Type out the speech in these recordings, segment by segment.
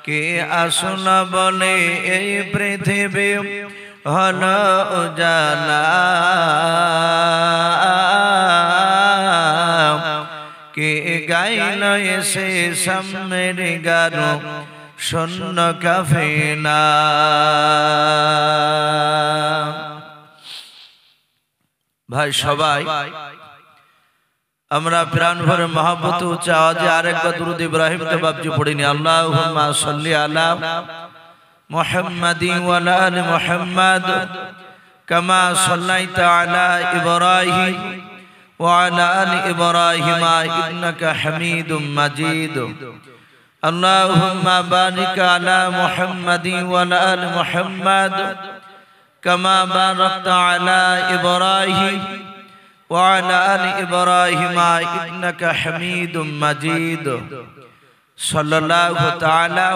কে আসুন বলে এই পৃথিবী হলো জানা, কে গাইল এসে সামনের গানো শূন্য কাফেলা। ভাই সবাই আমরা প্রাণ ভরে মহব্বত উচ্চ আওয়াজে আরেকবার দুরূদ ইব্রাহিম কে বাপজি পড়িনি। আল্লাহুম্মা সাল্লি আলা মুহাম্মাদিন ওয়া আলা আলি মুহাম্মাদ কামা সাল্লাইতা আলা ইব্রাহিম ওয়া আলা আলি ইব্রাহিম ইন্নাকা হামিদুম মাজিদ। আল্লাহুম্মা বারিক আলা মুহাম্মাদিন ওয়া আলা আলি মুহাম্মাদ কামা বারাকতা আলা ইব্রাহিম وعلى آل إبراهيم إنك حميد مجيد صلى الله تعالى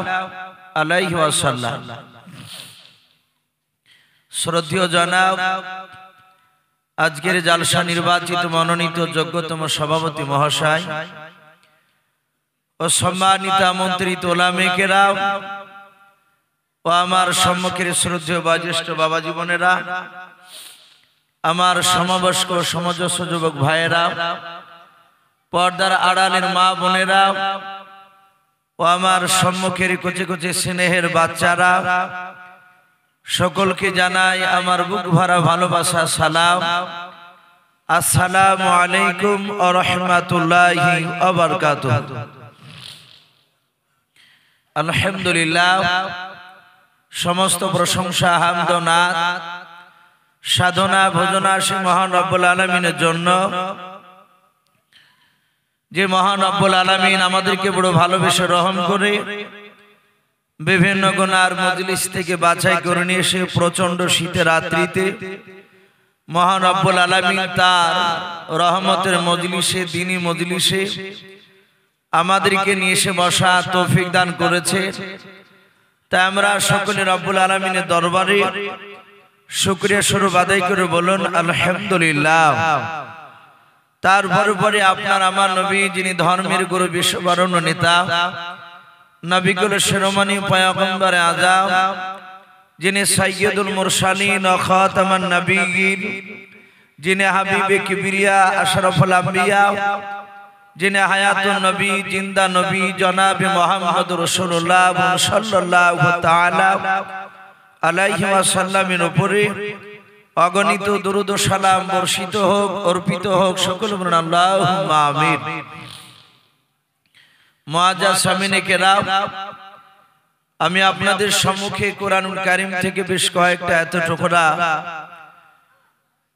عليه وسلم। শ্রদ্ধেয় জনাব, আজকের জালসা নির্বাচিত মনোনীত যোগ্যতম সভাপতি মহাশয় ও সম্মানিত আমন্ত্রিত ওলামে কেরাম ও আমার সম্মুখের শ্রদ্ধেয় বয়োজ্যেষ্ঠ বাবা জীবনেরা, আমার সমবয়স্ক সমাজস্য যুবক ভাইয়েরা, পর্দার আড়ালের মা বোনেরা ও আমার সম্মুখের কচি কচি স্নেহের বাচ্চারা, সকলকে জানাই আমার বুক ভরা ভালোবাসা সালাম। আসসালামু আলাইকুম ওয়া রাহমাতুল্লাহি ওয়া বারাকাতুহু। আলহামদুলিল্লাহ, সমস্ত প্রশংসা হামদ ও নাত সাধনা ভোজনা সে মহান রব্বুল আলামিনের জন্য, যে মহান রব্বুল আলামিন আমাদেরকে বড় ভালোবেসে রহম করে বিভিন্ন গুনার মজলিস থেকে বাছাই করে নিয়ে এসে প্রচন্ড শীতের রাত্রিতে মহান রব্বুল আলামিন তার রহমতের মজলিসে, দ্বীনি মজলিসে আমাদেরকে নিয়ে এসে বসা তৌফিক দান করেছে। তাই আমরা সকলে রব্বুল আলামিনের দরবারে শুকরিয়া স্বরূপ আদায় করে বলুন আলহামদুলিল্লাহ। তারপরে আপনার আমার নবী, যিনি ধর্মের গুরু, বিশ্ববরণ্য নেতা, নবীকুলের শিরোমণি পয়গম্বরে আযম, যিনি সাইয়্যিদুল মুরসালিন ও খাতামান নবিয়্যিন, যিনি হাবিবে কিবরিয়া আশরাফুল আম্বিয়া, যিনি হায়াতুন নবী, জিন্দা নবী জনাবে মুহাম্মদুর রাসূলুল্লাহ সাল্লাল্লাহু তাআলা আলাইহি ওয়াসাল্লামের উপরে অগণিত দরুদ ও সালাম বর্ষিত হোক, অর্পিত হোক। সকল বলুন আল্লাহুম্মা আমিন। মুআজ্জাজ সামিনে কেরাম, আমি আপনাদের সম্মুখে কোরআনুল কারীম থেকে বেশ কয়েকটা এত টুকরা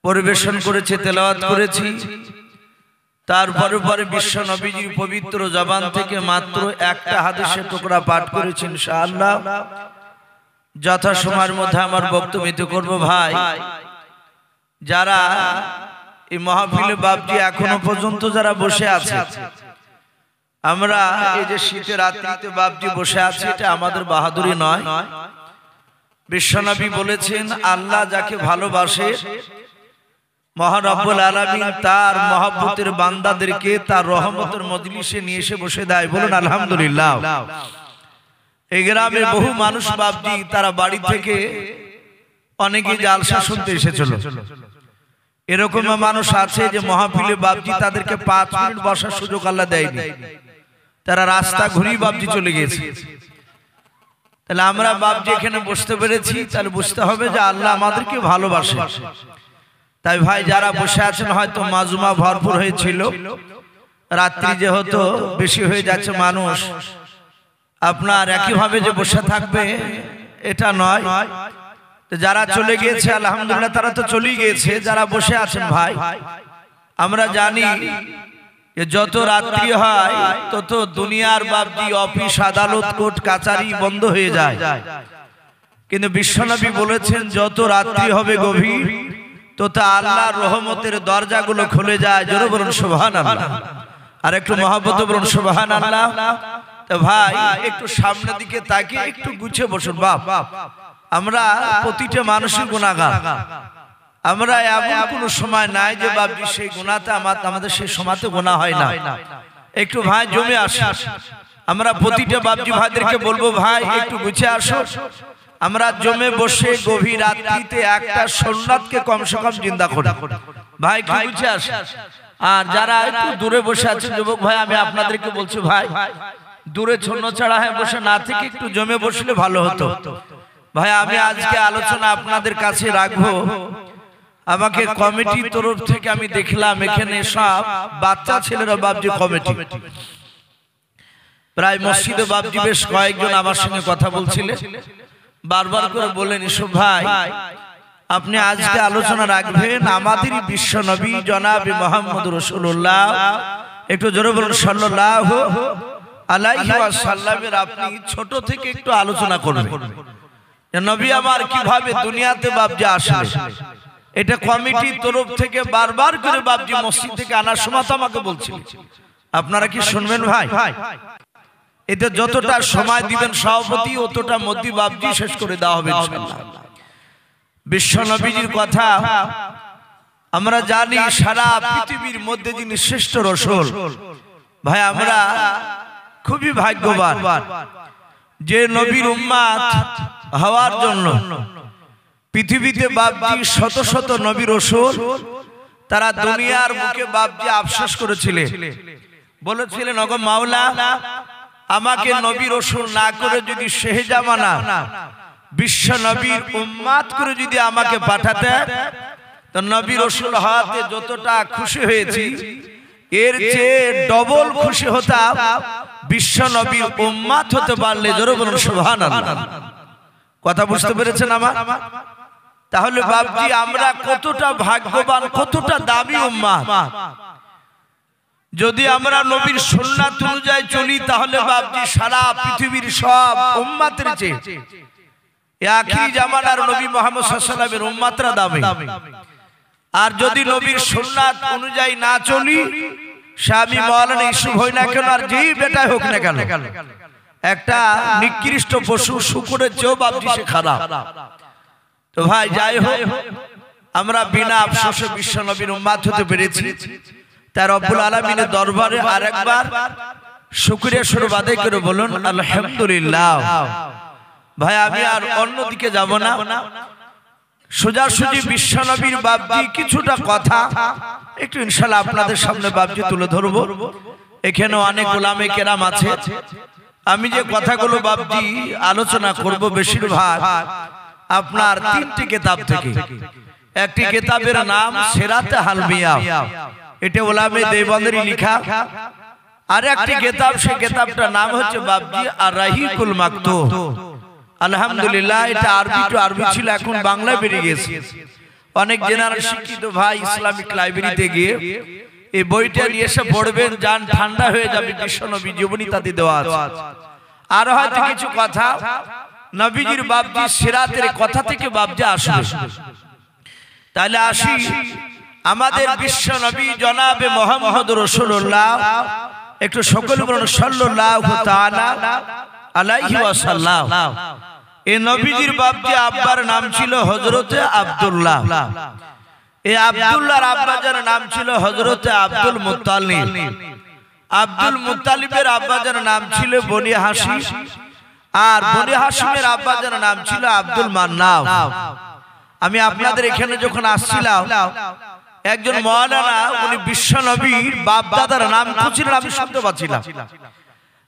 পরিবেশন করেছি, তেলাওয়াত করেছি। তারপরে বিশ্ব নবীজির পবিত্র জবান থেকে মাত্র একটা হাদিসের টুকরা পাঠ করেছি। ইনশাআল্লাহ যথাসময়ের মধ্যে আমার বক্তব্য করব। ভাই, যারা এই মাহফিলে বাপজি এখনো পর্যন্ত যারা বসে আছে, আমরা এই যে শীতের রাত্রিতে বাপজি বসে আছি, এটা আমাদের বাহাদুরি নয়। বিশ্বনবী বলেছেন, আল্লাহ যাকে ভালোবাসে মহান রব্বুল আলামিন তার মহব্বতের বান্দাদেরকে তার রহমতের মজলিসে নিয়ে এসে বসে দেয়। বলুন আলহামদুলিল্লাহ। এই গ্রামের বহু মানুষ বাপজি তারা বাড়ি থেকে অনেকে জালসা শুনতে এসেছিল। এরকম মানুষ আছে যে মাহফিলে বাপজি তাদেরকে 5 মিনিট বসার সুযোগ আল্লাহ দেয়নি, তারা রাস্তা ঘুরিয়ে বাপজি চলে গেছে। তাহলে আমরা বাপজি এখানে বসতে পেরেছি, তাহলে বুঝতে হবে যে আল্লাহ আমাদেরকে ভালোবাসে। তাই ভাই, যারা বসে আছেন হয়তো মাজমা ভরপুর হয়েছিল, রাত্রি যেহেতু বেশি হয়ে যাচ্ছে মানুষ, আপনার একইভাবে যে বসে থাকবে এটা নয়। যারা চলে গিয়েছে আলহামদুলিল্লাহ, তারা তো চলেই গিয়েছে। যারা বসে আছেন ভাই, আমরা জানি যে যত রাত্রি হয় তত দুনিয়ার বাপজি অফিস, আদালত, কোর্ট কাচারি বন্ধ হয়ে যায়। কিন্তু বিশ্বনবী বলেছেন, যত রাত্রি হবে গভীর তত আল্লাহর রহমতের দরজাগুলো খুলে যায়। জোরে বলুন সুবহানাল্লাহ। আর একটু মহব্বতে বলুন সুবহানাল্লাহ। তো ভাই, একটু সামনের দিকে তাকিয়ে একটু গুছিয়ে বসুন। বাপ, আমরা প্রতিটা মানুষের গুনাহগার। আমরা এমন কোনো সময় নাই যে বাপজি সেই গুনাহটা আমাদের সেই সময়তে গুনাহ হয় না। একটু ভাই জমে আসে। আমরা প্রতিটা বাবজি ভাইদেরকে বলবো, ভাই একটু গুছিয়ে আসো। আমরা জমে বসে গভীর রাত্রিতে একটা সুন্নাতকে কমসে কম জিন্দা করি। ভাই একটু গুছিয়ে আসো। আর যারা একটু দূরে বসে আছেন যুবক ভাই, আমি আপনাদেরকে বলছি, ভাই দূরে ছন্ন ছাড়া হয়ে বসে না থেকে একটু জমে বসলে ভালো হতো। ভাই আমি আজকে আলোচনা আপনাদের কাছে রাখবো। আমাকে কমিটির তরফ থেকে আমি দেখলাম এখানে সব বাচ্চা ছেলেরা বাবজি কমিটি, প্রায় মসজিদে বাবজি বেশ কয়েকজন আমার সঙ্গে কথা বলছিলেন, বারবার করে বলেন, ইসুফ ভাই আপনি আজকে আলোচনা রাখবেন আমাদের বিশ্ব নবী জনাবে মুহাম্মদ রাসূলুল্লাহ, একটু জোরে বলুন সাল্লাল্লাহু আলাইহি ওয়াসাল্লামের আপনি ছোট থেকে একটু আলোচনা করবেন। নবী আমার কিভাবে দুনিয়াতে বাবজি আসলে, এটা কমিটির তরফ থেকে বারবার করে বাবজি মসজিদ থেকে আনার সময় তো আমাকে বলছিলেন। আপনারা কি শুনবেন ভাই? এতে যতটা সময় দিবেন সভাপতি, অতটা মধ্যে বাবজি শেষ করে দেওয়া হবে ইনশাআল্লাহ। বিশ্ব নবীজির কথা আমরা জানি, সারা পৃথিবীর মধ্যে যিনি শ্রেষ্ঠ রাসূল। ভাই আমরা খুবই ভাগ্যবান যে নবীর উম্মত হওয়ার জন্য পৃথিবীতে বাবজি শত শত নবী রাসূল তারা দুনিয়ার মুখে বাবজি আফসোস করেছিলেন, বলেছিলেন, ওগো মাওলা আমাকে নবী রাসূল না করে যদি শেহে জামানা বিশ্ব নবীর উম্মত করে যদি আমাকে পাঠাতে, তো নবী রাসূল হওয়াতে যতটা খুশি হয়েছি এর চেয়ে ডবল খুশি হতাম বিশ্ব নবীর উম্মত হতে পারলে। জোরে বলুন সুবহানাল্লাহ। কথা বুঝতে পেরেছেন আমার? তাহলে বাবজি আমরা কতটা ভাগ্যবান, কতটা দামি উম্মত। যদি আমরা নবীর সুন্নাত অনুযায়ী চলি তাহলে বাবজি সারা পৃথিবীর সব উম্মতের চেয়ে আখিরি জামানার নবী মুহাম্মদ সাল্লাল্লাহু আলাইহি ওয়াসাল্লামের উম্মতরা দামি। আর যদি নবীর সুন্নাত অনুযায়ী না চলি, স্বামী মাওলানা ইউসুফ হই না কেন, আর যেই বেটাই হোক না কেন, একটা নিকৃষ্ট পশু শুকুরের চেয়েও বাবজি সে খারাপ। তো ভাই যাই হোক, আমরা বিনা আফসোসে বিশ্ব নবীর উম্মত হতে পেরেছি। তাই রব্বুল আলামিনের দরবারে আরেকবার শুকরিয়া স্বরূপ আদায় করে বলুন আলহামদুলিল্লাহ। ভাই আমি আর অন্যদিকে যাব না, সোজাসুজি বিশ্ব নবীর বাবজি কিছুটা কথা একটু ইনশাআল্লাহ আপনাদের সামনে বাবজি তুলে ধরবো। এখানে অনেক উলামে কেরাম আছে। আমি যে কথাগুলো বাবজি আলোচনা করব বেশিরভাগ আপনার তিনটি কিতাব থেকে। একটি কিতাবের নাম সিরাতে হালমিয়া, এটা উলামে দেওবন্দের লেখা। আর একটি কিতাব, সেই কিতাবটার নাম হচ্ছে বাবজি আর রাহিকুল মাকতুম। আলহামদুলিল্লাহ এটা আরবি টু আরবি ছিল, এখন বাংলায় বেরিয়ে গেছে। অনেক জেনারেল শিক্ষিত ভাই ইসলামিক লাইব্রেরিতে গিয়ে এই বইটা নিয়ে এসে পড়বেন, জান ঠান্ডা হয়ে যাবে। বিশ্ব নবী জীবনী তাতে দেওয়া আছে। আর হয়তো কিছু কথা নবীজির বাবজি সিরাতের কথা থেকে বাবজি আসবে। তাহলে আসি আমাদের বিশ্ব নবী জনাবে মুহাম্মদ রাসূলুল্লাহ, একটু সকলে বলুন সাল্লাল্লাহু তাআলা আলাইহি ওয়াসাল্লাম। এই নবীজির বাবজি আব্বার নাম ছিল হযরতে আব্দুল্লাহ। এই আব্দুল্লাহর আব্বাজার নাম ছিল হযরতে আব্দুল মুত্তালিব। আব্দুল মুত্তালিবের আব্বাজার নাম ছিল বনি হাশিম, আর বনি হাশিমের আব্বাজার নাম ছিল আব্দুল মান্নান। আমি আপনাদের এখানে যখন আসছিলাম, একজন মাওলানা উনি বিশ্ব নবীর বাপ দাদার নাম খুঁজছিলেন, আমি শুনতে পাচ্ছিলাম।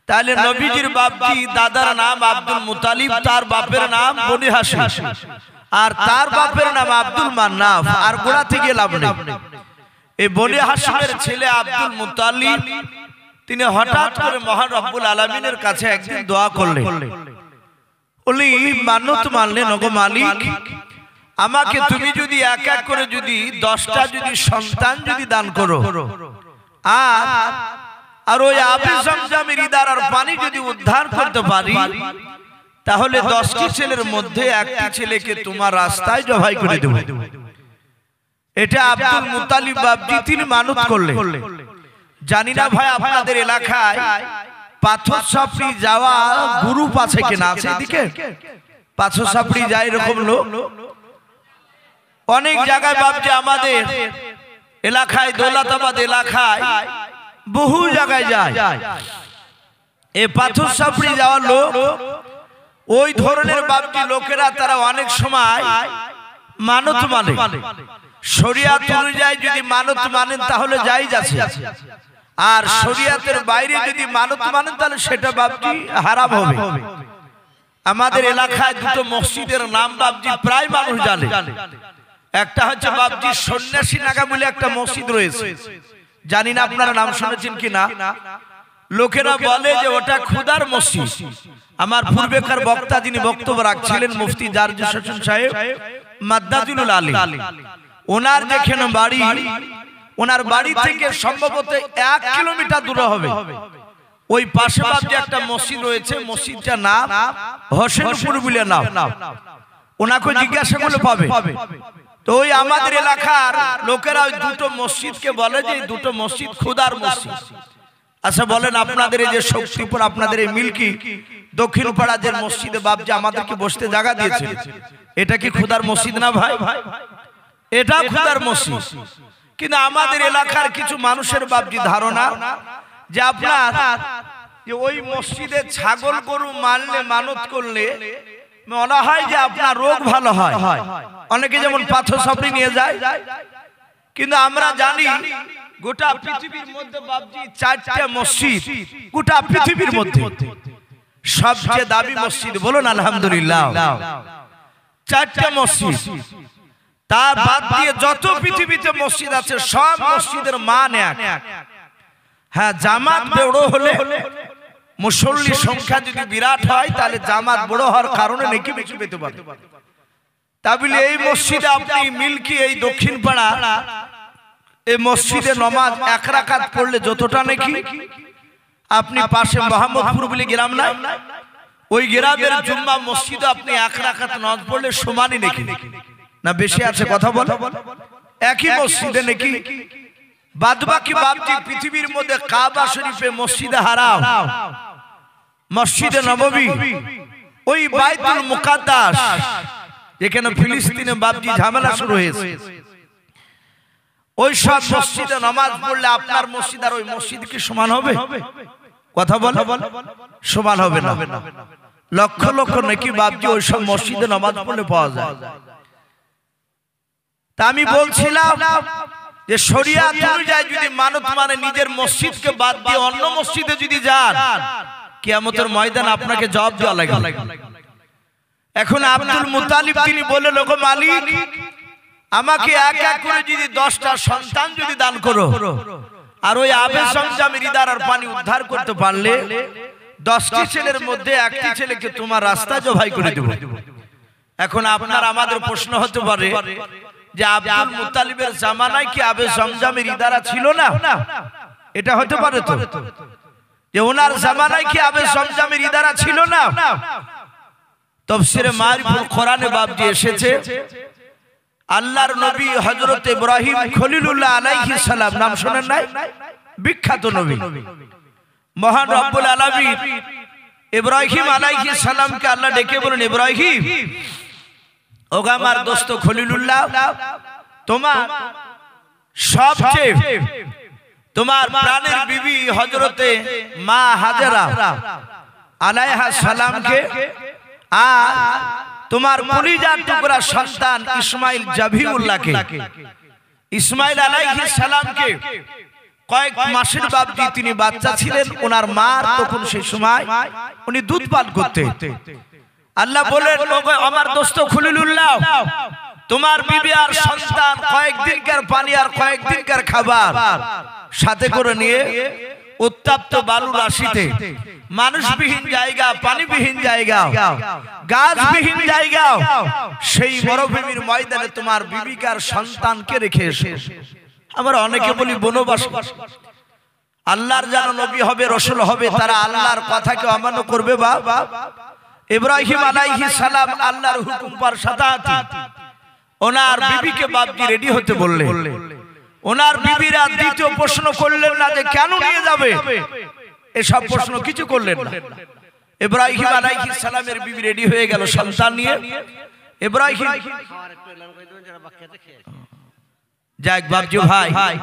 তাহলে নবীজির বাপজি দাদার নাম আব্দুল মুত্তালিব, তার বাপের নাম বনি হাশিম, আর তার বাপের নাম আব্দুল মান্নান। আর গোড়া থেকে লাভ নেই। এই বনি হাশিমের ছেলে আব্দুল মুত্তালিব তিনি হঠাৎ করে মহান রব্বুল আলামিনের কাছে একদিন দোয়া করলেন। উনি মান্নত মানলেন, ওগো মালিক আমাকে তুমি যদি এক এক করে যদি 10টা যদি সন্তান যদি দান করো, আর ওই আবে জমজমের ইদারার পানি যদি উদ্ধার করতে পারি, তাহলে 10টি ছেলের মধ্যে একটি ছেলেকে তোমার রাস্তায় জবাই করে দেব। এটা আব্দুল মুত্তালিব বাবজি তিনি মানত করলেন। জানি না ভাই আপনাদের এলাকায় পাথর সাপড়ি যাওয়া গ্রুপ আছে কিনা, আছে এদিকে পাথর সাপড়ি যায় এরকম লোক অনেক জায়গায় বাবজি। আমাদের এলাকায় দৌলতাবাদ এলাকায় বহু জায়গায় যায়। এই পাথর সাপড়ি যাওয়ার লোক ওই ধরনের বাপজি লোকেরা তারা অনেক সময় মানত মানে শরিয়াত অনুযায়ী যদি মানত মানেন তাহলে জায়েজ আছে, আর শরিয়াতের বাইরে যদি মানত মানেন তাহলে সেটা বাপজি হারাম হবে। আমাদের এলাকায় দুটো মসজিদের নাম বাপজি প্রায় মানুষ জানে। একটা হচ্ছে বাপজি সন্ন্যাসী নাগা বলে একটা মসজিদ রয়েছে, জানি না আপনারা নাম শুনেছেন কিনা। লোকেরা বলে যে ওটা খোদার মসজিদ। আমার পূর্বেকার বক্তা যিনি বক্তব্য রাখছিলেন মুফতি জারজুস হোসেন সাহেব মাদ্দাজুল আলী, ওনার যেখানে বাড়ি, ওনার বাড়ি থেকে সম্ভবত 1 কিলোমিটার দূরে হবে ওই পাশে বাপজি একটা মসজিদ রয়েছে, মসজিদটার নাম হোসেনপুর বলে নাম। ওনাকে জিজ্ঞাসা করলে পাবে। তো ওই আমাদের এলাকার লোকেরা ওই দুটো মসজিদকে বলে যে দুটো মসজিদ খোদার মসজিদ। আচ্ছা বলেন, আপনাদের এই যে শক্তিপুর, আপনাদের এই মিল্কি দক্ষিণ পাড়া যে মসজিদে বাপজি আমাদেরকে বসতে জায়গা দিয়েছে, এটা কি খোদার মসজিদ না ভাই? এটা খোদার মসজিদ। কিন্তু আমাদের এলাকার কিছু মানুষের বাপজি ধারণা যে আপনার যে ওই মসজিদে ছাগল গরু মারলে মানত করলে মনে হয় যে আপনার রোগ ভালো হয়। অনেকে যেমন পাথর সাপড়ি নিয়ে যায়, কিন্তু আমরা জানি গোটা পৃথিবীর মধ্যে বাপজি 4টা মসজিদ, গোটা পৃথিবীর মধ্যে সবচেয়ে দামি মসজিদ বলুন আলহামদুলিল্লাহ। 4টা মসজিদ, তার বাদ দিয়ে যত পৃথিবীতে মসজিদ আছে সব মসজিদের মান এক। হ্যাঁ, জামাত বড় হলে মুসল্লি সংখ্যা যদি বিরাট হয় তাহলে জামাত বড় হওয়ার কারণে নেকি বেশি পেতে পারে। তাহলে এই মসজিদে আপনি মিল্কি এই দক্ষিণ পাড়া এই মসজিদে নামাজ 1 রাকাত পড়লে যতটা নাকি আপনি পাশে মোহাম্মদপুর বলে গ্রাম নাই, ওই গ্রামের জুম্মা মসজিদে আপনি 1 রাকাত নামাজ পড়লে সমানই নাকি না বেশি আছে? কথা বল, একই মসজিদে নাকি। বাদবাকি বাপজি পৃথিবীর মধ্যে কাবা শরীফে, মসজিদে হারাম, মসজিদে নববী, ওই বাইতুল মুকাদ্দাস যেখানে ফিলিস্তিনে বাপজি ঝামেলা শুরু হয়েছে, ওই সব মসজিদে নামাজ পড়লে আপনার মসজিদ আর ওই মসজিদ কি সমান হবে? কথা বল, সমান হবে না। লক্ষ লক্ষ নাকি বাপজি ওই সব মসজিদে নামাজ পড়লে পাওয়া যায়। তা আমি বলছিলাম যে শরিয়াত অনুযায়ী যদি মানত মানে নিজের মসজিদকে বাদ দিয়ে অন্য মসজিদে যদি যান, কিয়ামতের ময়দানে আপনাকে জবাব দেওয়া লাগবে। এখন আব্দুল মুতালিব তিনি বললেন, ওগো মালিক, আমাকে এক এক করে যদি 10টা সন্তান যদি দান করো, আর ওই আবে সমজামের ইদারার পানি উদ্ধার করতে পারলে 10টি ছেলের মধ্যে একটি ছেলেকে তোমার রাস্তায় জবাই করে দেব। এখন আপনার আমাদের প্রশ্ন হতে পারে যে আব্দুল মুতালিবের জামানায় কি আবে সমজামের ইদারা ছিল না? এটা হতে পারে তো, যে ওনার জামানায় কি আবে সমজামের ইদারা ছিল না? তাফসীরে মারিফুল কোরআনে বাপজি এসেছে, আল্লাহর নবী হযরত ইব্রাহিম খলিলুল্লাহ আলাইহিস সালাম, নাম শুনেন নাই? বিখ্যাত নবী, মহান রব্বুল আলামিন ইব্রাহিম আলাইহিস সালামকে আল্লাহ ডেকে বলেন, ইব্রাহিম, ওগো আমার দোস্ত খলিলুল্লাহ, তোমার সবচেয়ে তোমার প্রাণের বিবি হযরতে মা হাজেরা আলাইহিস সালামকে আর তোমার কলিজার টুকরা সন্তান ইসমাইল জাবিউল্লাহকে, ইসমাইল আলাইহিস সালামকে কয়েক মাসের বাপজি তিনি বাচ্চা ছিলেন, ওনার মা তখন সেই সময় উনি দুধ পান করতেন। আল্লাহ বলেন, ওগো আমার দোস্ত খলিলুল্লাহ, তোমার বিবি আর সন্তান কয়েকদিনকার পানি আর কয়েকদিনকার খাবার সাথে করে নিয়ে উত্তপ্ত বালু রাশিতে, মানুষবিহীন জায়গা, পানিবিহীন জায়গা, গাছবিহীন জায়গা, সেই মরুভূমির ময়দানে তোমার বিবিকার সন্তানকে রেখে এসে, আমরা অনেকে বলি বনবাস, আল্লাহর যারা নবী হবে, রাসূল হবে, তারা আল্লাহর কথাকে অমান্য করবে। বাবা ইব্রাহিম আলাইহিস সালাম আল্লাহর হুকুম পার সাদাতি ওনার বিবিকে বাপজি রেডি হতে বললেন। ওনার বিবিরা দ্বিতীয় প্রশ্ন করলেন না যে কেন নিয়ে যাবে, এসব প্রশ্ন কিছু করলেন না। ইব্রাহিম আলাইহিস সালামের বিবি রেডি হয়ে গেল সন্তান নিয়ে। ইব্রাহিম যাক বাপজি ভাই,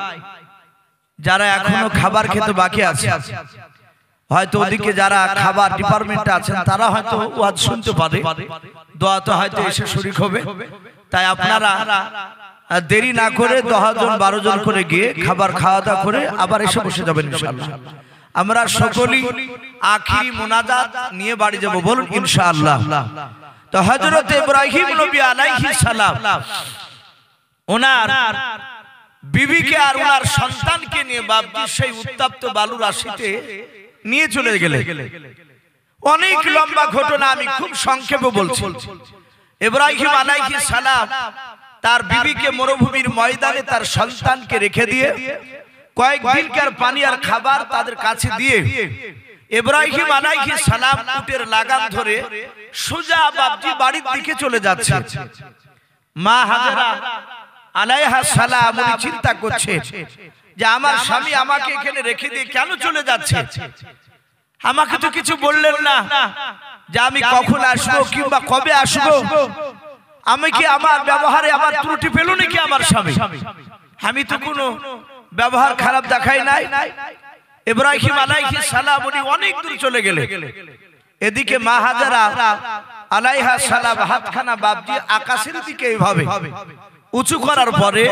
যারা এখনো খাবার খেতে বাকি আছে, হয়তো ওদিকে যারা খাবার ডিপার্টমেন্টে আছেন তারা হয়তো ওয়াজ শুনতে পারে, দোয়াতে হয়তো এসে শরীক হবে। তাই আপনারা দেরি না করে 10 জন 12 জন করে গিয়ে খাবার খাওয়া দাওয়া করে আবার এসে বসে যাবেন ইনশাআল্লাহ। আমরা সকলেই আখিরি মুনাজাত নিয়ে বাড়ি যাব, বলুন ইনশাআল্লাহ। তো হযরত ইব্রাহিম নবী আলাইহিস সালাম ওনার বিবিকে আর ওনার সন্তানকে নিয়ে বাপজি সেই উত্তপ্ত বালুর রাশিতে নিয়ে চলে গেলেন। অনেক লম্বা ঘটনা, আমি খুব সংক্ষেপে বলছি। ইব্রাহিম আলাইহিস সালাম তার বিবিকে মরুভূমির ময়দানে তার সন্তানকে রেখে দিয়ে কয়েকদিনকার পানি আর খাবার তাদের কাছে দিয়ে ইব্রাহিম আলাইহিস সালাম উটের লাগাম ধরে সোজা বাপজি বাড়ির দিকে চলে যাচ্ছে। মা হাজেরা আলাইহাস সালাম উনি চিন্তা করছে যে আমার স্বামী আমাকে এখানে রেখে দিয়ে কেন চলে যাচ্ছে, আমাকে তো কিছু বললেন না যে আমি কখন আসবো কিংবা কবে আসবো, আমি কি আমার ব্যবহারে আমার ত্রুটি পেল নাকি আমার স্বামী, আমি তো কোনো ব্যবহার খারাপ দেখাই নাই। ইব্রাহিম আলাইহিস সালাম উনি অনেক দূর চলে গেলেন। এদিকে মা হাজেরা আলাইহাস সালাম হাতখানা বাপজি আকাশের দিকে এইভাবে উঁচু করার পরে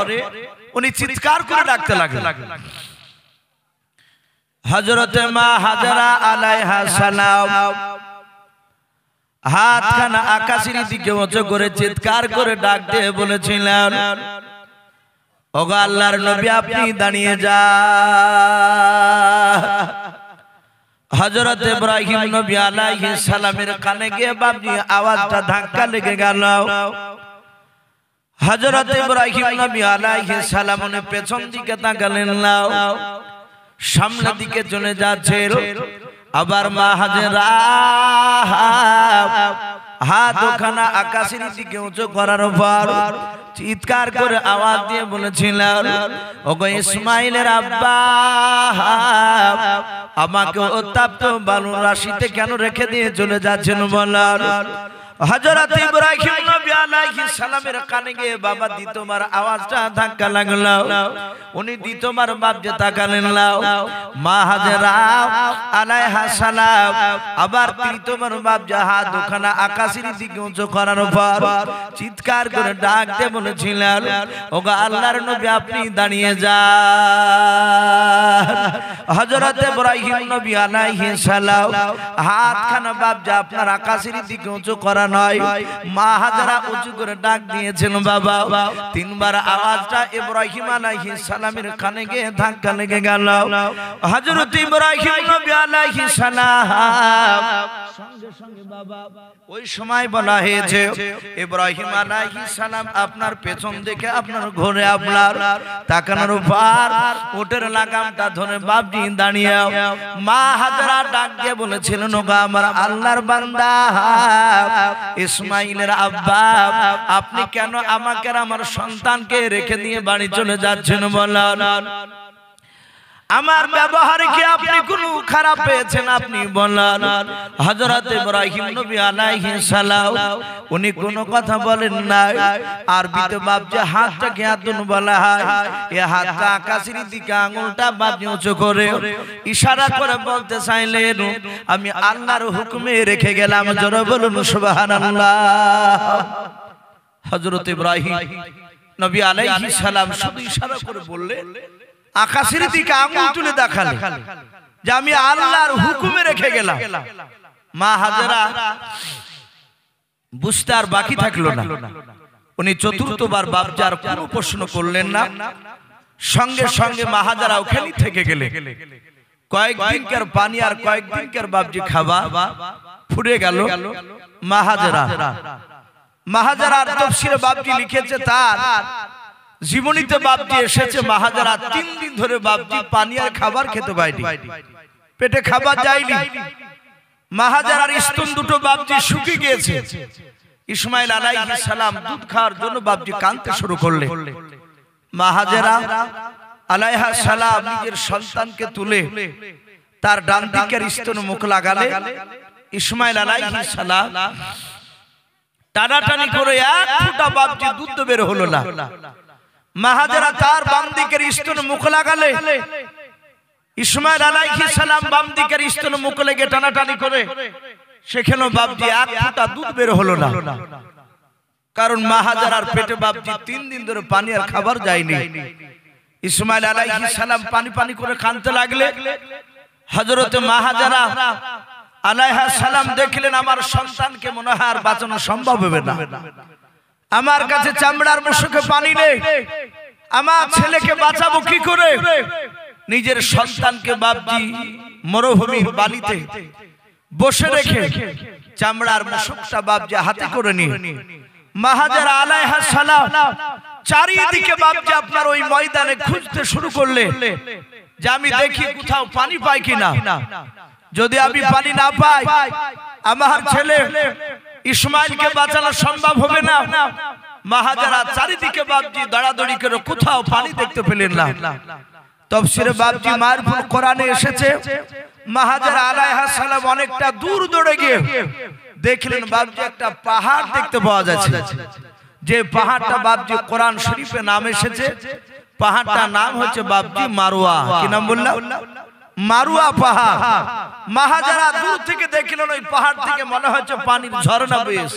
উনি চিৎকার করে ডাকতে লাগলেন, হযরত মা হাজেরা আলাইহাস সালাম হাতখানা আকাশের দিকে উঁচু করে চিৎকার করে ডাক দিয়ে বলেছিলেন, ওগো আল্লাহর নবী আপনি দাঁড়িয়ে যান। হযরত ইব্রাহিম নবী আলাইহিস সালামের কানে গিয়ে বাপজি আওয়াজটা ধাক্কা লেগে গেল। হযরত ইব্রাহিম নবী আলাইহিস সালাম পেছন দিকে তাকালেন না, সামনের দিকে চলে যাচ্ছে। আবার মা হাজেরা হাত ওখানা আকাশের দিকে উঁচু করার পর চিৎকার করে আওয়াজ দিয়ে বলেছিলেন, ওগো ইসমাইলের আব্বা আমাকে উত্তপ্ত বালুর রাশিতে কেন রেখে দিয়ে চলে যাচ্ছেন বলার। হযরত ইব্রাহিম নবী আলাইহিস সালামের কানে গিয়ে বাবা দ্বিতীয়বার আওয়াজটা ধাক্কা লাগলো। উনি দ্বিতীয়বার বাপকে তাকালেন, মা হাজেরা আলাইহাস সালাম আবার তৃতীয়বার বাপজি হাত ওখানা আকাশের দিকে উঁচু করার পর চিৎকার করে ডাক দিয়ে বলেছিলেন, ওগো আল্লাহর নবী আপনি দাঁড়িয়ে যান। হযরত ইব্রাহিম নবী আলাইহিস সালাম হাতখানা বাপজি আপনার আকাশের দিকে উঁচু করা নয়, মা হাজেরা উঁচু করে ডাক দিয়েছেন বাবা। তিনবার আওয়াজটা ইব্রাহিম আলাইহিস সালামের কানে গিয়ে ধাক্কা লেগে গেল। হযরত ইব্রাহিম নবী আলাইহিস সালাম সঙ্গে সঙ্গে বাবা ওই সময় বলা হয়েছে ইব্রাহিম আলাইহিস সালাম আপনার পেছন দিকে আপনার ঘরে আপনার তাকানোর পর উটের লাগামটা ধরে বাপজি দাঁড়িয়ে মা হাজেরা ডাক দিয়ে বলেছিলেন, ওগো আমার আল্লাহর বান্দা ইসমাইলের আব্বা আপনি কেন আমাকে আর আমার সন্তানকে রেখে দিয়ে বাড়ি চলে যাচ্ছেন বলেন, আমার ব্যবহারে কি আপনি কোনো খারাপ পেয়েছেন আপনি বলেন। হযরত ইব্রাহিম নবী আলাইহিস সালাম উনি কোনো কথা বলেন না। আরবিতে বাপজি হাতটাকে হাতুন বলা হয়, এই হাতটা আকাশের দিকে আঙুলটা বাপজি উঁচু করে ইশারা করে বলতে চাইলেন, আমি আল্লাহর হুকুমে রেখে গেলাম, জোরে বলুন সুবহানাল্লাহ। হযরত ইব্রাহিম নবী আলাইহিস সালাম শুধু ইশারা করে বললেন, আকাশের দিকে আঙুল তুলে দেখালেন যে আমি আল্লাহর হুকুমে রেখে গেলাম। মা হাজেরা বুঝতে আর বাকি থাকলো না, উনি চতুর্থবার বাপজার কোনো প্রশ্ন করলেন না। সঙ্গে সঙ্গে মা হাজেরা ওখানে থেকে গেলেন। কয়েকদিনকার পানি আর কয়েকদিনকার বাপজি খাবার ফুরে গেল। মা হাজেরার তাফসীরে বাপজি লিখেছে তার জীবনীতে বাপজি এসেছে মা হাজেরা 3 দিন ধরে বাপজি পানি আর খাবার খেতে পায়নি, পেটে খাবার যায়নি। মা হাজেরার স্তন দুটো বাপজি শুকিয়ে গিয়েছে। ইসমাইল আলাইহিস সালাম দুধ খাওয়ার জন্য বাপজি কাঁদতে শুরু করলেন। মা হাজেরা আলাইহিস সালাম নিজের সন্তানকে তুলে তার ডান দিকের স্তনে মুখ লাগালে ইসমাইল আলাইহিস সালাম টানাটানি করে এক ফোঁটা বাপজি দুধ বের হলো না। মা হাজেরা তার বাম দিকের স্তনে মুখ লাগালে ইসমাইল আলাইহিস সালাম বাম দিকের স্তন মুখ লেগে টানাটানি করে, সেখানেও বাপজি এক ফোঁটা দুধ বের হলো না, কারণ মা হাজারার পেটে বাপজি 3 দিন ধরে পানি আর খাবার যায়নি। ইসমাইল আলাইহিস সালাম পানি পানি করে কাঁদতে লাগলে হযরত মা হাজারা আলাইহিস সালাম দেখলেন আমার সন্তানকে মনে হয় আর বাঁচানো সম্ভব হবে না, আমার কাছে চামড়ার মুখে পানি নেই, আমার ছেলেকে বাঁচাবো কি করে। নিজের সন্তানকে বাপজি মরুভূমির বালিতে বসে রেখে চামড়ার মুখটা বাপজি হাতে করে নিয়ে মা হাজারা আলাইহিস সালাম চারিদিকে বাপজি আপনার ওই ময়দানে খুঁজতে শুরু করলে যে আমি দেখি কোথাও পানি পাই কিনা, যদি আমি পানি না পাই আমার ছেলে ইসমাইলকে বাঁচানো সম্ভব হবে না। মা হাজারা চারিদিকে বাপজি দৌড়াদৌড়ি করে কোথাও পানি দেখতে পেলেন না। তাফসীরে বাপজি মারফুল কোরআনে এসেছে মা হাজারা আলাইহিস সালাম অনেকটা দূর দৌড়ে গিয়ে দেখলেন বাপজি একটা পাহাড় দেখতে পাওয়া যাচ্ছে, যে পাহাড়টা বাপজি কোরআন শরীফে নাম এসেছে, পাহাড়টার নাম হচ্ছে বাপজি মারওয়া। কি নাম বললাম? মারওয়া পাহাড়। মা হাজারা দূর থেকে দেখলেন ওই পাহাড় থেকে মনে হচ্ছে পানির ঝর্ণা বেশ।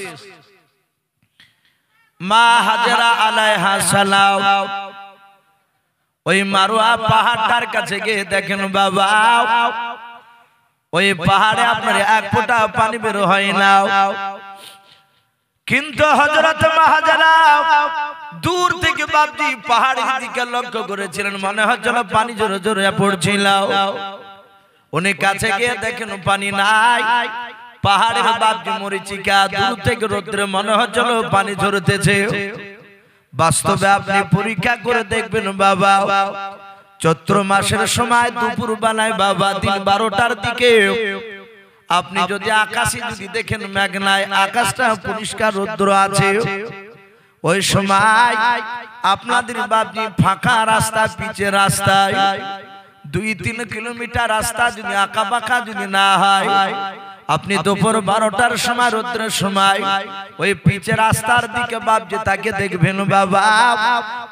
মা হাজারা আলাইহিস সালাম ওই মারওয়া পাহাড়টার কাছে গিয়ে দেখেন বাবা ওই পাহাড়ে আপনার এক ফোঁটা পানি বের হয় না, কিন্তু হযরত মা হাজারা দূর থেকে বাপজি পাহাড়ের দিকে লক্ষ্য করেছিলেন, মনে হচ্ছিল পানি জোরে জোরে পড়ছিল। উনি কাছে গিয়ে দেখেন পানি নাই, পাহাড়ের বাপজি মরিচিকা, দূর থেকে রোদ্রে মনে হচ্ছিল পানি ঝরতেছে। বাস্তবে আপনি পরীক্ষা করে দেখবেন বাবা, চৈত্র মাসের সময় দুপুর বেলায় বাবা দিন 12টার দিকে আপনি যদি আকাশে যদি দেখেন মেঘ নাই, আকাশটা পরিষ্কার রৌদ্র আছে, ওই সময় আপনাদের বাপজি ফাঁকা রাস্তা, পিচের রাস্তায় 2-3 কিলোমিটার রাস্তা যদি আঁকা বাঁকা যদি না হয়, আপনি দুপুর 12টার সময় রৌদ্রের সময় ওই পিচের রাস্তার দিকে বাপজি তাকে দেখবেন বাবা,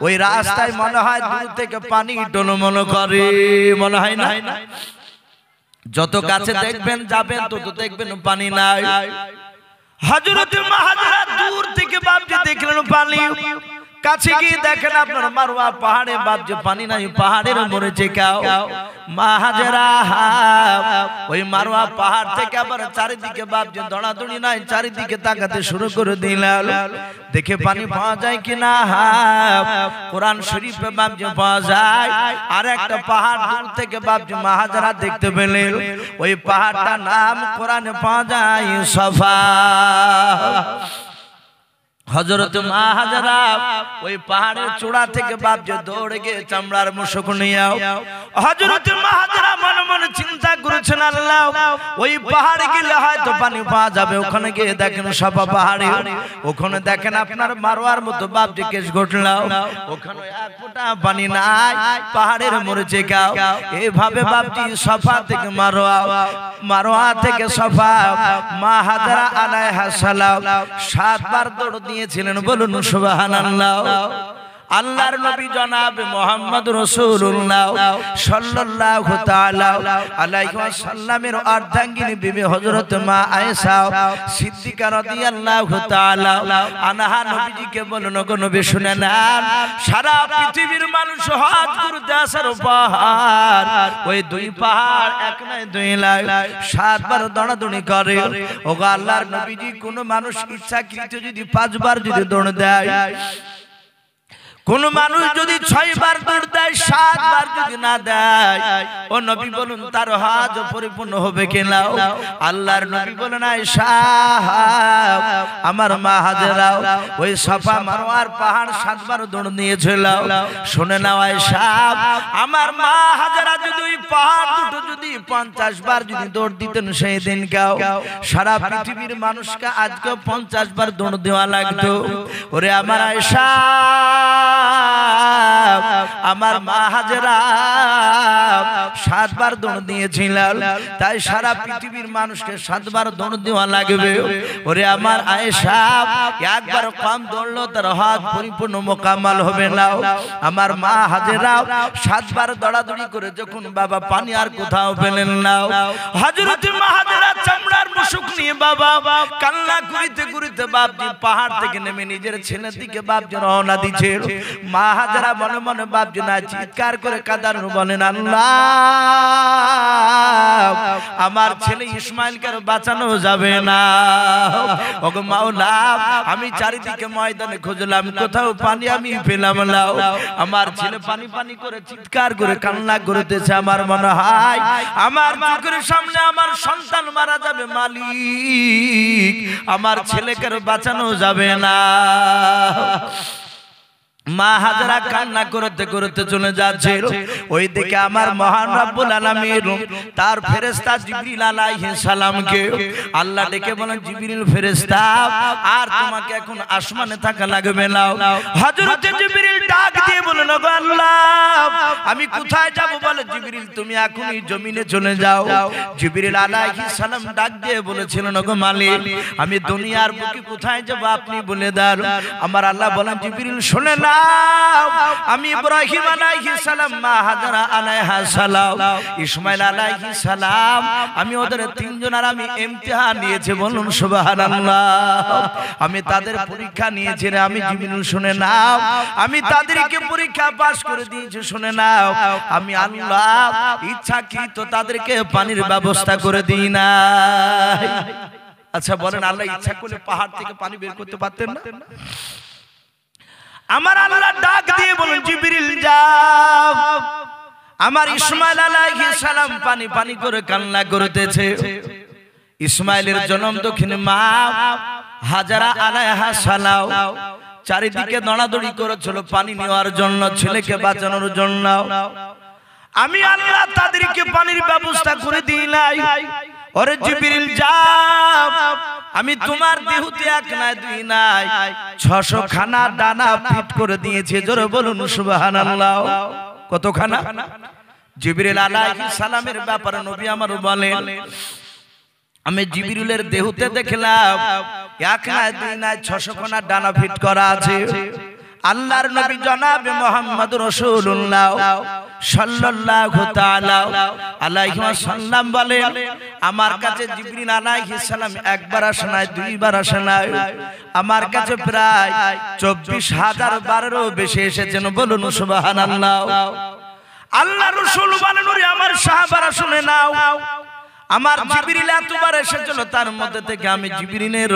ওই রাস্তায় মনে হয় দূর থেকে পানি টলমল করে, মনে হয় না? যত কাছে দেখবেন যাবেন তত দেখবেন পানি নাই। হযরত মা হাজারা দূর থেকে বাপজি দেখলেন পানি, কাছে গিয়ে দেখেন আপনার মারওয়া পাহাড়ে বাপজি পানি নাই, পাহাড়ের মরেছে কাও। মা হাজারা ওই মারওয়া পাহাড় থেকে আবার চারিদিকে বাপজি দৌড়াদৌড়ি নাই, চারিদিকে তাকাতে শুরু করে দিলেন, দেখে পানি পাওয়া যায় কিনা। কোরআন শরীফে বাপজি পাওয়া যায়। আর একটা পাহাড় দূর থেকে বাপজি মা হাজারা দেখতে পেলেন, ওই পাহাড়টার নাম কোরআনে পাওয়া যায় সফা। হযরত মা হাজারা ওই পাহাড়ের চূড়া থেকে বাপজি দৌড়ে গিয়ে চামড়ার মুশক নিয়ে হযরত মা হাজারা মনে মনে চিন্তা করেছেন, আল্লাহ ওই পাহাড়ে গেলে হয়তো পানি পাওয়া যাবে। ওখানে গিয়ে দেখেন সাফা পাহাড়ে, ওখানে দেখেন আপনার মারওয়ার মতো বাপজি কেস ঘটল, ওখানে এক ফোঁটা পানি নাই, পাহাড়ের মরেছে গাও। এইভাবে বাপজি সাফা থেকে মারওয়া, মারওয়া থেকে সাফা মা হাজারা আলাইহিস সালাম 7 বার দৌড় দিয়েছিলেন। বলুন সুবহানাল্লাহ। আল্লাহর নবী জনাব মুহাম্মদ রাসূলুল্লাহ সাল্লাল্লাহু তাআলা আলাইহি ওয়াসাল্লামের অর্ধাঙ্গিনী বিবি হযরত মা আয়েশা সিদ্দিকা রাদিয়াল্লাহু তাআলা আনহা নবীজিকে বলেন, গো নবী শুনে নেন, সারা পৃথিবীর মানুষ হজ করতে আসার পাহাড়, ওই 2 পাহাড় এক নয় 2 নয় 7 বার দৌড়াদৌড়ি করে। ওগো আল্লাহর নবীজি, কোন মানুষ ইচ্ছাকৃত যদি 5 বার যদি দৌড় দেয়, কোন মানুষ যদি 6 বার দৌড় দেয়, 7 বার যদি না দেয়, ও নবী বলুন তার হজ পরিপূর্ণ হবে কিনা? আল্লাহর নবী বলেন, আয়েশা আমার মা হাজারা ওই সাফা মারওয়ার পাহাড় 7 বার দৌড় নিয়েছিল। শুনে নাও আয়েশা, আমার মা হাজারা যদি ওই পাহাড় দুটো যদি 50 বার যদি দৌড় দিতেন, সেই দিন গাও সারা পৃথিবীর মানুষকে আজকে 50 বার দৌড় দেওয়া লাগতো। ওরে আমার আয়েশা, আমার মা হাজেরা 7 বার দৌড় দিয়েছিলেন, তাই সারা পৃথিবীর মানুষকে 7 বার দৌড় দেওয়া লাগবে। ওরে আমার আয়েশা একবার কম দৌড়লো তার হজ পরিপূর্ণ মোকাম্মল হবে না। আমার মা হাজেরা 7 বার দৌড়াদৌড়ি করে যখন বাবা পানি আর কোথাও পেলেন না, হযরত মা হাজেরা চামড়ার মুশুক নিয়ে বাবা কান্না করিতে করিতে বাপজি পাহাড় থেকে নেমে নিজের ছেলের দিকে বাপজি রওনা দিচ্ছে। মা হাজেরা মনে মনে বাপজি না চিৎকার করে কাঁদার বলেন, আল্লাহ আমার ছেলে ইসমাইলকে বাঁচানো যাবে না। ওগো মাওলা, আমি চারিদিকে ময়দানে খুঁজলাম, কোথাও পানি আমি পেলাম না। আমার ছেলে পানি পানি করে চিৎকার করে কান্না করতেছে। আমার মনে হয় আমার চোখের সামনে আমার সন্তান মারা যাবে, মালিক আমার ছেলেকে বাঁচানো যাবে না। মা হাজেরা কান্না করতে করতে চলে যাচ্ছে। ওইদিকে আমার মহান রব্বুল আলামিন তার ফেরেশতা জিবরিল আলাইহিস সালামকে আল্লাহ ডেকে বলেন, জিবরিল ফেরেশতা আর তোমাকে এখন আসমানে থাকা লাগবে না। হযরত জিবরিল ডাক দিয়ে বলেন, ওগো আল্লাহ আমি কোথায় যাব? বলে, জিবরিল তুমি এখনই জমিনে চলে যাও। জিবরিল আলাইহিস সালাম ডাক দিয়ে বলেছিলেন, ওগো মালিক আমি দুনিয়ার বুকে কোথায় যাব আপনি বলে দেন। আমার আল্লাহ বলেন, জিবরিল শুনে না, আমি ইব্রাহিম আলাইহিস সালাম, মা হাজেরা আলাইহিস সালাম, ইসমাইল আলাইহিস সালাম, আমি ওদের তিনজনের আমি ইমতিহান নিয়েছি। বলুন সুবহানাল্লাহ। আমি তাদের পরীক্ষা নিয়েছি রে। আমি জিবরিল শুনে নাও, আমি তাদেরকে পরীক্ষা পাস করে দিয়েছি। শুনে নাও, আমি আল্লাহ ইচ্ছাকৃত তাদেরকে পানির ব্যবস্থা করে দিই না। আচ্ছা বলেন, আল্লাহ ইচ্ছা করলে পাহাড় থেকে পানি বের করতে পারতেন না? আমার আল্লাহ ডাক দিয়ে বলেন, জিবরিল যাও। আমার ইসমাইল আলাইহিস সালাম পানি পানি করে কান্না করতেছে। ইসমাইলের জন্ম দক্ষিণে মা হাজেরা আলাইহিস সালাম চারিদিকে দৌড়াদৌড়ি করেছিল পানি নেওয়ার জন্য, ছেলেকে বাঁচানোর জন্য। আমি আল্লাহ তাদেরকে পানির ব্যবস্থা করে দিই নাই। ওরে জিবরিল যাও, আমি তোমার দেহতে 1 নাই 2 নাই 600 খানা দানা ফিট করে দিয়েছে। জোরে বলুন সুবহানাল্লাহ। কতখানা? জিবরিল আলাইহিস সালামের ব্যাপারে নবী আমার বলেন, আমি জিবরিলের দেহতে দেখলাম 1 নাই 2 নাই 600 খানা দানা ফিট করা আছে। আল্লাহর নবী জনাবে মুহাম্মদ রাসূলুল্লাহ সাল্লাল্লাহু তাআলা আলাইহি ওয়াসাল্লাম বলেন, আমার কাছে জিবরিল আলাইহিস সালাম 1 বার আসে নাই 2 বার আসে নাই, আমার কাছে প্রায় 24,000 বারেরও বেশি এসেছেন। বলুন সুবহানাল্লাহ। আল্লাহ রাসূল বলেন, ওরে আমার সাহাবারা শুনে নাও, আমার জিবরিল এতবার এসেছিল, তার মধ্যে থেকে আমি জিবরিলের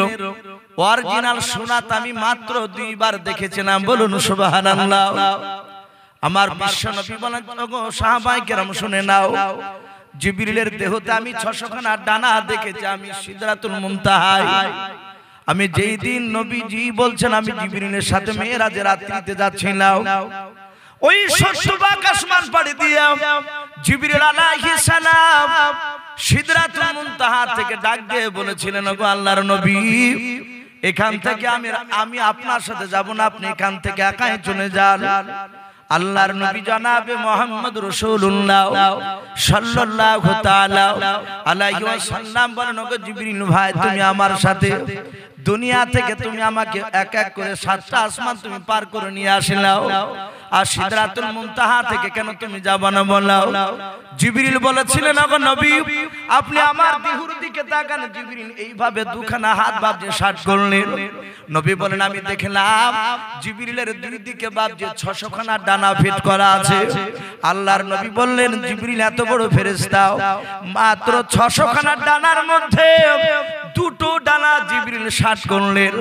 অরিজিনাল সুন্নাত আমি মাত্র 2 বার দেখেছিলাম। বলুন সুবহানাল্লাহ। আমার বিশ্ব নবী বলেন, ওগো সাহাবায়ে কেরাম শুনে নাও, জিবরিলের দেহতে আমি 600 খানা ডানা দেখেছি। আমি সিদরাতুল মুনতাহায়, আমি যেই দিন নবীজি বলছেন আমি জিবরিলের সাথে মেরাজের রাত্রিতে যাচ্ছিলাম, ওই 70 ভাগ আসমান পাড়ি দিয়ে জিবরিল আলাইহিস সালাম সিদরাতুল মুনতাহা থেকে ডাক দিয়ে বলেছিলেন, ওগো আল্লাহর নবী এখান থেকে আমি আপনার সাথে যাব না, আপনি এখান থেকে একাই চলে যান। আল্লাহর নবী জনাবে মুহাম্মদ রাসূলুল্লাহ সাল্লাল্লাহু তাআলা আলাইহি ওয়াসাল্লাম বলেন, ওগো জিবরিল ভাই তুমি আমার সাথে দুনিয়া থেকে তুমি আমাকে এক এক করে 7টা আসমান তুমি পার করে নিয়ে আসিলাও, আর সিদরাতুল মুনতাহা থেকে কেন তুমি যাবে না বলো? জিবরিল বলেছিলেন, ওগো নবী আপনি আমার দেহের দিকে তাকান। জিবরিল এইভাবে দুখানা হাত বাজে 60 করলেন। নবী বলেন, আমি দেখলাম জিবরিলের দুই দিকে বাজে 600 খানা ডানা ফিট করা আছে। আল্লাহর নবী বললেন, জিবরিল এত বড় ফেরেশতা, মাত্র 600 খানা ডানার মধ্যে 2টো ডানা জিবরিল 60 করলেন,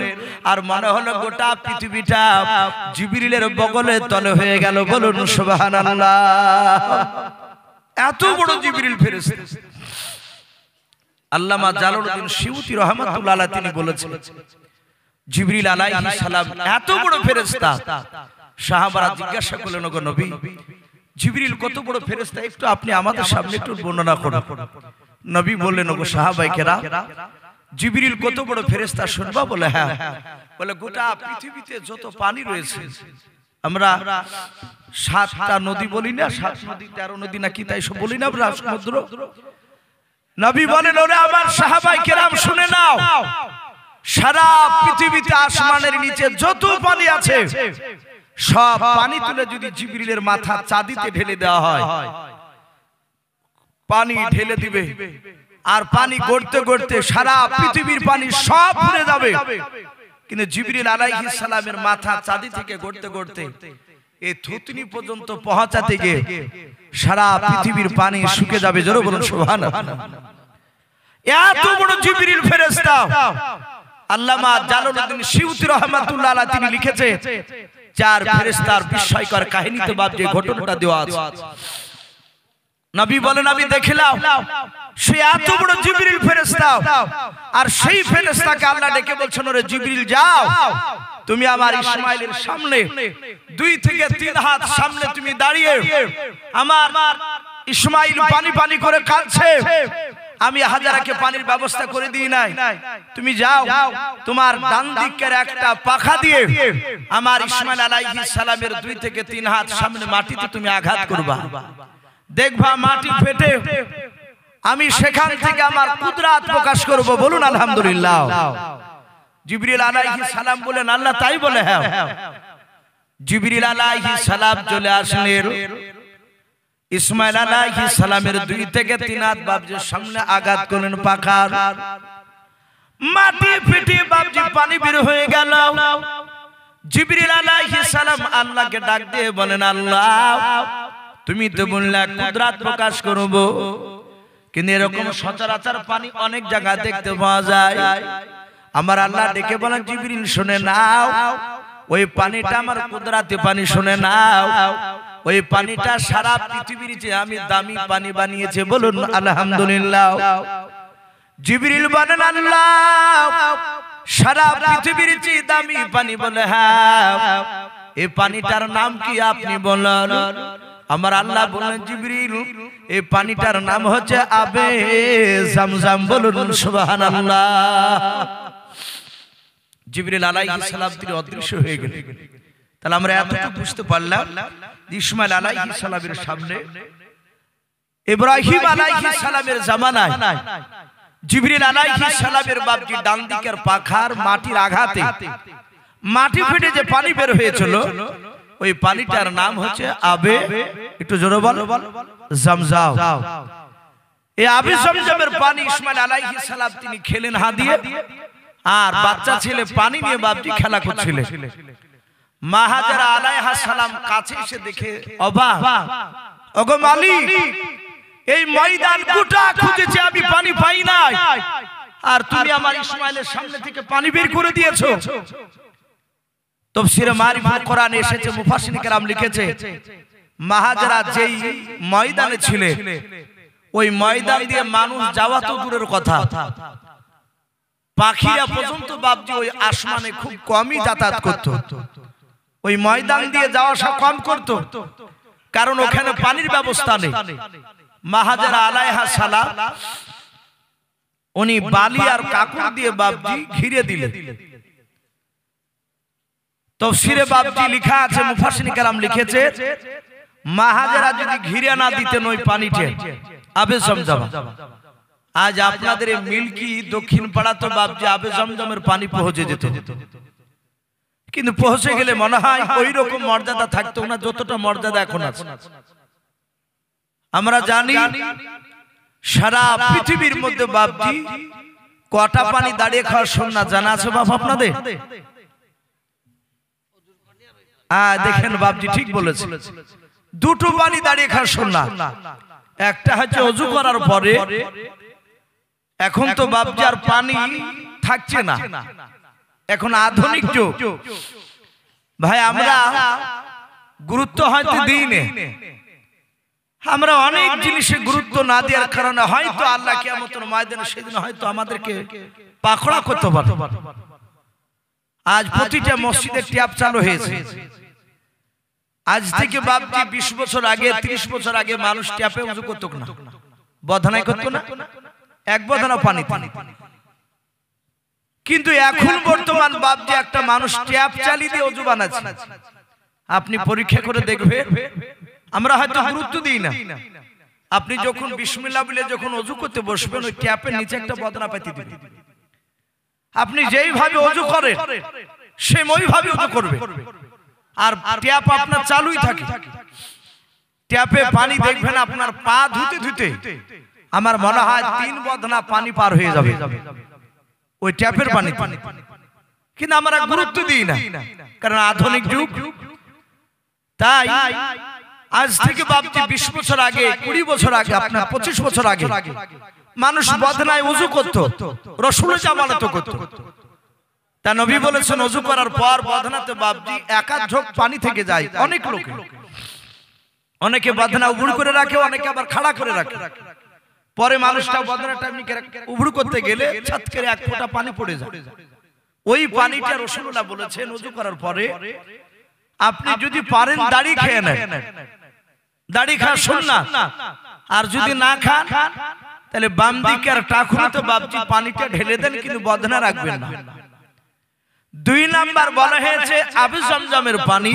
আর মনে হলো গোটা পৃথিবীটা জিবরিলের বগলে তলে হয়ে গেল। বলুন সুবহানাল্লাহ। এত বড় জিবরিল ফেরেশতা। আল্লামা জালালউদ্দিন সিউতি রাহমাতুল্লাহ আলাইহি তিনি বলেছেন, জিবরিল আলাইহিস সালাম এত বড় ফেরেশতা। সাহাবারা জিজ্ঞাসা করলেন, ওগো নবী জিবরিল কত বড় ফেরেশতা, একটু আপনি আমাদের সামনে একটু বর্ণনা করুন। নবী বললেন, ওগো সাহাবায়ে কেরাম জিবরিল কত বড় ফেরেশতা শুনবা? বলে হ্যাঁ। বলে গোটা পৃথিবীতে যত পানি রয়েছে আমরা 7টা নদী বলি না, 7 নদী 13 নদী নাকি তাই সব বলি না আমরা সমুদ্র। নবী বলেন ওরে আমার সাহাবায়ে কেরাম শুনে নাও, সারা পৃথিবীতে আসমানের নিচে যত পানি আছে সব পানি তুলে যদি জিবরিলের মাথা চাঁদিতে ঢেলে দেওয়া হয়, পানি ঢেলে দিবে আর পানি গড়তে গড়তে সারা পৃথিবীর পানি সব ভরে যাবে, কিন্তু জিবরিল আলাইহিস সালামের মাথা চাঁদি থেকে গড়তে গড়তে এই থুতনি পর্যন্ত পৌঁছাতে গিয়ে সারা পৃথিবীর পানি শুকিয়ে যাবে। জোরে বলুন সুবহানাল্লাহ। এত বড় জিবরিল ফেরেশতা আল্লামা জালালউদ্দিন সিউতি রাহমাতুল্লাহ আলাইহি তিনি লিখেছে 4 ফেরেশতার বিস্ময়কর কাহিনীতে বাপ যে ঘটনাটা দেওয়া আছে। নবী বলেন আমি দেখিলাম সে এত বড় জিবরিল ফেরেশতা, আর সেই ফেরেশতাকে আল্লাহ ডেকে বলছেন ওরে জিবরিল যাও তুমি আমার ইসমাইলের সামনে 2 থেকে 3 হাত সামনে তুমি দাঁড়িয়ে, আমার ইসমাইল পানি পানি করে কাঁদছে, আমি হাজারাকে পানির ব্যবস্থা করে দিই নাই, তুমি যাও তোমার ডান দিকের একটা পাখা দিয়ে আমার ইসমাইল আলাইহিস সালামের 2 থেকে 3 হাত সামনে মাটিতে তুমি আঘাত করবা, দেখবা মাটি ফেটে আমি সেখান থেকে আমার কুদরত প্রকাশ করব। বলুন আলহামদুলিল্লাহ। জিবরিল আলাইহিস সালাম বলেন আল্লাহ তাই বলে। হ্যাঁ, জিবরিল আলাইহিস সালাম চলে আসলেন ইসমাইল আলাইহিস সালামের 2 থেকে 3 হাত বাপজির সামনে আঘাত করলেন পাখার, মাটি ফেটে বাপজি পানি বের হয়ে গেল। জিবরিল আলাইহিস সালাম আল্লাহকে ডাক দিয়ে বলেন আল্লাহ তুমি তো বললে কুদরত প্রকাশ করব, কিন্তু এরকম সচরাচর পানি অনেক জায়গা দেখতে পাওয়া যায়। আমার আল্লাহ ডেকে বলেন জিবরিল শুনে নাও, ওই পানিটা আমার কুদরতে পানি, শুনে নাও ওই পানিটা সারা পৃথিবীর যে আমি দামি পানি বানিয়েছে। বলুন আলহামদুলিল্লাহ। জিবরিল বলেন আল্লাহ সারা পৃথিবীর যে দামি পানি, বলে হ্যাঁ এই পানিটার নাম কি আপনি বলেন। আমার আল্লাহ বলেন জিবরিল এই পানিটার নাম হচ্ছে আবে জামজাম। বলুন সুবহানাল্লাহ। জিবরিল আলাইহিস সালাম তিনি অদৃশ্য হয়ে গেলেন। তাহলে আমরা এতটুকু বুঝতে পারলাম ইসমাইল আলাইহিস সালামের সামনে ইব্রাহিম আলাইহিস সালামের জামানায় জিবরিল আলাইহিস সালামের বাপজি ডান দিকের পাখার মাটির আঘাতে মাটি ফেটে যে পানি বের হয়েছিল ওই পানিটার নাম হচ্ছে আবে, একটু জোরে বল, জামজাম। এই আবে জামজামের পানি ইসমাইল আলাইহিস সালাম তিনি খেলেন হাত দিয়ে, আর বাচ্চা ছেলে পানি নিয়ে বাপজি খেলা করছিলেন। মা হাজারা আলাইহিস সালাম কাছে এসে দেখে অবাক, ওগো মালিক এই ময়দান গোটা খুঁজেছে আমি পানি পাই নাই, আর তুমি আমার ইসমাইলের সামনে থেকে পানি বের করে দিয়েছো। তাফসীরে মারিফাত কোরআনে এসেছে, মুফাসসিরিন কেরাম লিখেছে মা হাজারা যেই ময়দানে ছিলেন ওই ময়দান দিয়ে মানুষ যাওয়া তো দূরের কথা, পাখিরা পর্যন্ত বাপজি ওই আসমানে খুব কমই যাতায়াত করত, ওই ময়দান দিয়ে যাওয়া আসা কম করত, কারণ ওখানে পানির ব্যবস্থা নেই। মা হাজারা আলাইহিস সালাম উনি বালি আর কাকড় দিয়ে বাপজি ঘিরে দিলেন। তাফসীরে বাপজি লেখা আছে, মুফাসসিরিন কেরাম লিখেছে মা হাজারা যদি ঘিরে না দিতেন ওই পানিতে আবে জামজাম, আজ আপনাদের মিল্কি দক্ষিণ পাড়া তো বাপজি আবে জামজামের পানি পৌঁছে যেত, কিন্তু পৌঁছে গেলে মনে হয় ওই রকম মর্যাদা থাকতো না যতটা মর্যাদা এখন আছে। আমরা জানি সারা পৃথিবীর মধ্যে বাপজি কটা পানি দাঁড়িয়ে খাওয়ার সুন্নাত জানা আছে বাপ আপনাদের? দেখেন বাপজি ঠিক বলেছে, 2টো পানি দাঁড়িয়ে খাওয়ার সুন্নাত। একটা হচ্ছে ওযু করার পরে, এখন তো বাপজি আর পানি থাকছে না, এখন আধুনিক যুগ ভাই, আমরা গুরুত্ব হয়তো দিই না, আমরা অনেক জিনিসে গুরুত্ব না দেওয়ার কারণে হয়তো আল্লাহ কিয়ামতের ময়দানে সেদিন হয়তো আমাদেরকে পাকড়া করতে পারে। আজ প্রতিটা মসজিদে ট্যাপ চালু হয়েছে। আজ থেকে বাপজি 20 বছর আগে 30 বছর আগে মানুষ ট্যাপে ওযু করত না, বদনাই করত না, এক বদনা পানি। কিন্তু এখন বর্তমান বাপজি একটা মানুষ ট্যাপ চালিয়ে দিয়ে ওযু বানাচ্ছে, আপনি পরীক্ষা করে দেখবেন, আমরা হয়তো গুরুত্ব দিই না। আপনি যখন বিসমিল্লাহ বলে যখন ওযু করতে বসবেন, ওই ট্যাপের নিচে একটা বদনা পাতি দিবেন। আপনি যেইভাবে ওযু করেন সেম ওইভাবে ওযু করবে। আর ট্যাপ আপনার চালুই থাকে, ট্যাপে পানি দেখবেন আপনার পা ধুতে ধুতে আমার মনে হয় 3 বদনা পানি পার হয়ে যাবে ওই ট্যাপের পানি। কিন্তু আমরা গুরুত্ব দিই না, কারণ আধুনিক যুগ। তাই আজ থেকে বাপজি 20 বছর আগে, 20 বছর আগে, আপনার 25 বছর আগে মানুষ বদনায় ওযু করত, রাসূলের জামানতে করত। তা নবী বলেছেন ওযু করার পর বদনাতে বাপজি এক আধ ঢোক পানি থেকে যায়। অনেক লোকে, অনেকে বদনা উবুড় করে রাখে, অনেকে আবার খাড়া করে রাখে। পরে মানুষটা বদনাটা এমনি উবুড় করতে গেলে ছাত করে এক ফোঁটা পানি পড়ে যায়। ওই পানিটা রাসূলুল্লাহ বলেছেন ওযু করার পরে আপনি যদি পারেন দাড়ি খেয়ে নেন, দাড়ি খাওয়া সুন্নাত। আর যদি না খান তাহলে বাম দিকের টাকুরিতে বাপজি পানিটা ঢেলে দেন, কিন্তু বদনা রাখবেন না। 2 নাম্বার বলা হয়েছে আবে জমজমের পানি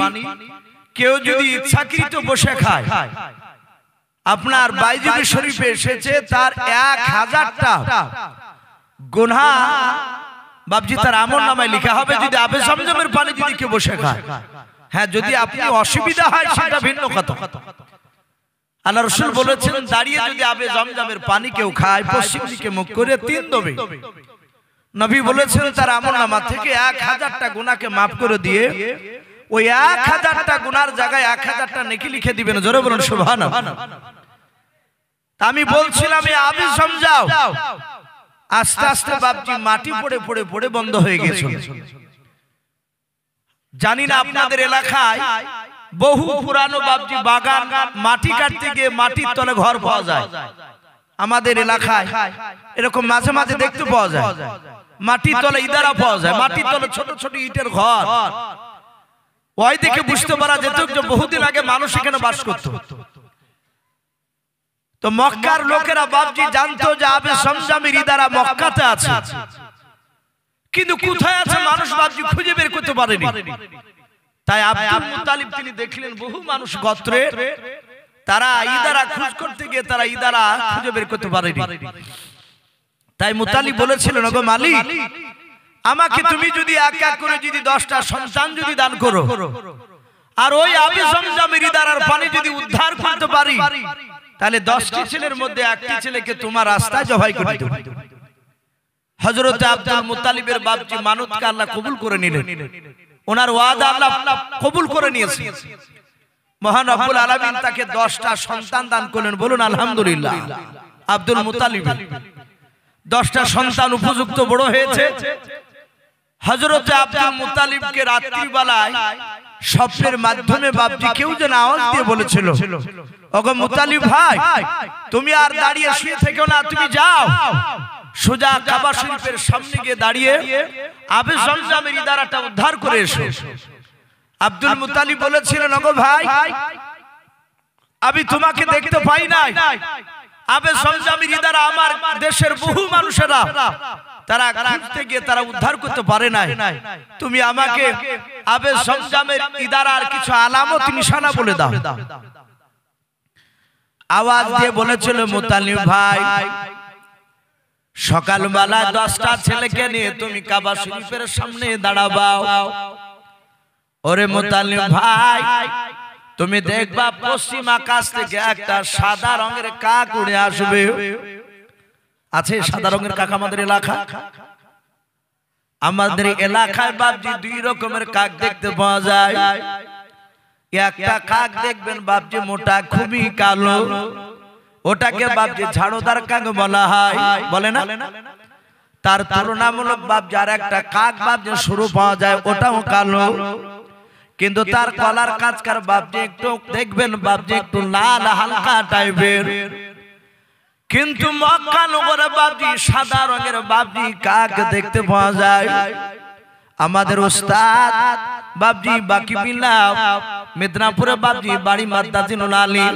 কেউ যদি ইচ্ছাকৃত বসে খায়, আপনার বাইজিবি শরীফে এসেছে তার 1000টা গুনাহ বাপজি তার আমলনামায় লেখা হবে যদি আবে জমজমের পানি যদি কেউ বসে খায়। হ্যাঁ, যদি আপনি অসুবিধা হয় সেটা ভিন্ন কথা। আল্লাহ রাসূল বলেছেন দাঁড়িয়ে যদি আবে জমজমের পানি কেউ খায়, পশ্চিম দিকে মুখ করে 3 দেবে। নবী বলেছেন তার আমলনামা থেকে 1000টা গুনাহকে maaf করে দিয়ে ওই 1000টা গুনার জায়গায় 1000টা নেকি লিখে দিবেন। জোরে বলুন সুবহানাল্লাহ। আমি বলছিলাম এই আবে জমজম আস্তে আস্তে বাপজি মাটি পড়ে পড়ে পড়ে বন্ধ হয়ে গেছে। জানি না আপনাদের এলাকায় বহু পুরানো বাপজি বাগান মাটি কাটতে গিয়ে মাটির তলে ঘর পাওয়া যায়। আমাদের এলাকায় এরকম মাঝে মাঝে দেখতে পাওয়া যায়, মাটির তলে ইদারা পাওয়া যায়, মাটির তলে ছোট ছোট ইটের ঘর। ওই দেখে বুঝতে পারা যেত যে বহুদিন আগে মানুষ এখানে বাস করত। তো মক্কার লোকেরা বাপজি জানতো যে আবে জমজমের ইদারা মক্কাতে আছে, কিন্তু কোথায় আছে মানুষ বাপজি খুঁজে বের করতে পারেনি। তাই আব্দুল মুত্তালিব তিনি দেখলেন বহু মানুষ গোত্রের তারা ইদারা খোঁজ করতে গিয়ে তারা ইদারা খুঁজে বের করতে পারেনি। তাই মুত্তালিব বলেছিলেন ওগো মালিক, আমাকে তুমি যদি এক এক করে যদি 10টা সন্তান যদি দান করো আর ওই আবে জমজমের ইদারার পানি যদি উদ্ধার করতে পারি, তাহলে 10টি ছেলের মধ্যে একটি ছেলেকে তোমার রাস্তায় জবাই করে দেব। হযরত আব্দুল মুত্তালিবের বাপজি মানতকে আল্লাহ কবুল করে নিলেন, ওনার ওয়াদা আল্লাহ কবুল করে নিয়েছেন। মহান রব্বুল আলামিন তাকে 10টা সন্তান দান করলেন। বলুন আলহামদুলিল্লাহ। আব্দুল মুত্তালিব 10টা সন্তান উপযুক্ত বড় হয়েছে। হযরত আব্দুল মুত্তালিবকে রাত্রিবেলায় স্বপ্নের মাধ্যমে বাপজি কেউ যেন আওয়াজ দিয়ে বলেছিল, ওগো মুত্তালিব ভাই, তুমি আর দাঁড়িয়ে শুয়ে থেকো না, তুমি যাও সোজা কাবা শরীফের সামনে গিয়ে দাঁড়িয়ে আবে জমজমের ইদারাটা উদ্ধার করে এসো। আব্দুল মুত্তালিব বলেছিলেন, ওগো ভাই, আমি তোমাকে দেখতে পাই নাই। আবে জমজমের ইদারা আমার দেশের বহু মানুষেরা তারা খুঁজতে গিয়ে তারা উদ্ধার করতে পারে নাই। তুমি আমাকে আবে জমজমের ইদারার কিছু আলামত নিশানা বলে দাও। আওয়াজ দিয়ে বলেছিল, মুত্তালিব ভাই, সকালবেলা 10টা ছেলেকে নিয়ে তুমি কাবা শরীফের সামনে দাঁড়াবাও। ওরে মুত্তালিব ভাই, তুমি দেখবা পশ্চিম আকাশ থেকে একটা সাদা রঙের কাক উড়ে আসবে। আছে সাদা রঙের কাক আমাদের এলাকা? আমাদের এলাকায় বাপজি 2 রকমের কাক দেখতে পাওয়া যায়। একটা কাক দেখবেন বাপজি মোটা, খুবই কালো, ওটাকে বাপজি ঝাড়ুদার কাক বলা হয়, বলে না? তার তুলনামূলক বাপজি আর একটা কাক বাপজি সরু পাওয়া যায়, ওটাও কালো, কিন্তু তার গলার কাছকার বাপজি একটু দেখবেন বাপজি একটু লাল হালকা টাইপের। কিন্তু মক্কা নগরে বাপজি সাদা রঙের বাপজি কাক দেখতে পাওয়া যায়। আমাদের ওস্তাদ বাপজি বাকি বিল্লাহ মেদিনীপুরে বাপজি বাড়ি মাদ্দাজিনুল আলিম,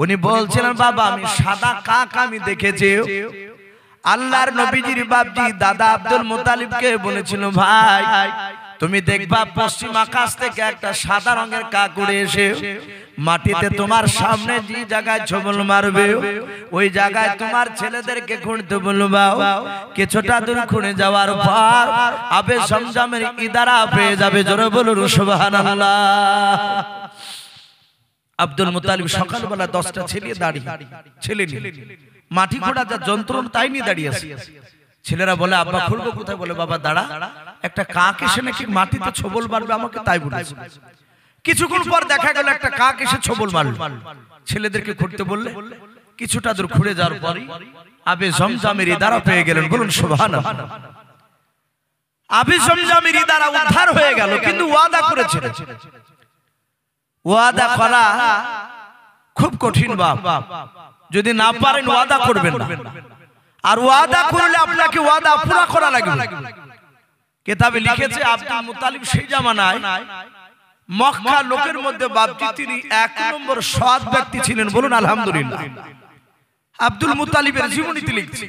উনি বলছিলেন, বাবা আমি সাদা কাক আমি দেখেছি। আল্লাহর নবীজির বাপজি দাদা আব্দুল মুত্তালিবকে বলেছিল, ভাই তুমি দেখবা পশ্চিম আকাশ থেকে একটা সাদা রঙের কাক উড়ে এসে মাটিতে তোমার সামনে যে জায়গায় ছবল মারবে ওই জায়গায় তোমার ছেলেদেরকে খুঁড়তে বলবা। কিছুটা দূর খুঁড়ে যাওয়ার পর আবে জমজমের ইদারা পেয়ে যাবে। জোরে বলুন সুবহানাল্লাহ। আব্দুল মুত্তালিব সকালবেলা 10টা ছেলে দাঁড়িয়ে ছেলে নিয়ে মাটি খোঁড়া যা যন্ত্রণা তাই নিয়ে দাঁড়িয়ে আছে। ছেলেরা বলে আব্বা খুঁড়বো কোথায়? বলে বাবা দাঁড়া, একটা কাক এসে নাকি মাটিতে ছবল মারবে আমাকে তাই বলেছে। কিছুক্ষণ পর দেখা গেল একটা কাক এসে ছবল মারল। ছেলেদেরকে খুঁড়তে বললে কিছুটা দূর খুঁড়ে যাওয়ার পরে আবে জমজমের ইদারা পেয়ে গেলেন। বলুন সুবহানাল্লাহ। আবে জমজমের ইদারা উদ্ধার হয়ে গেল, কিন্তু ওয়াদা করেছিলেন। ওয়াদা করা খুব কঠিন বাপ, যদি না পারেন ওয়াদা করবেন না। আর ওয়াদা করলে আপনাকে ওয়াদা পুরো করা লাগবে। কিতাবে লিখেছে আব্দুল মুত্তালিব সেই জামানায় মক্কা লোকের মধ্যে বাপজি তিনি 1 নম্বর সৎ ব্যক্তি ছিলেন। বলুন আলহামদুলিল্লাহ। আব্দুল মুত্তালিবের জীবনীতে লিখছে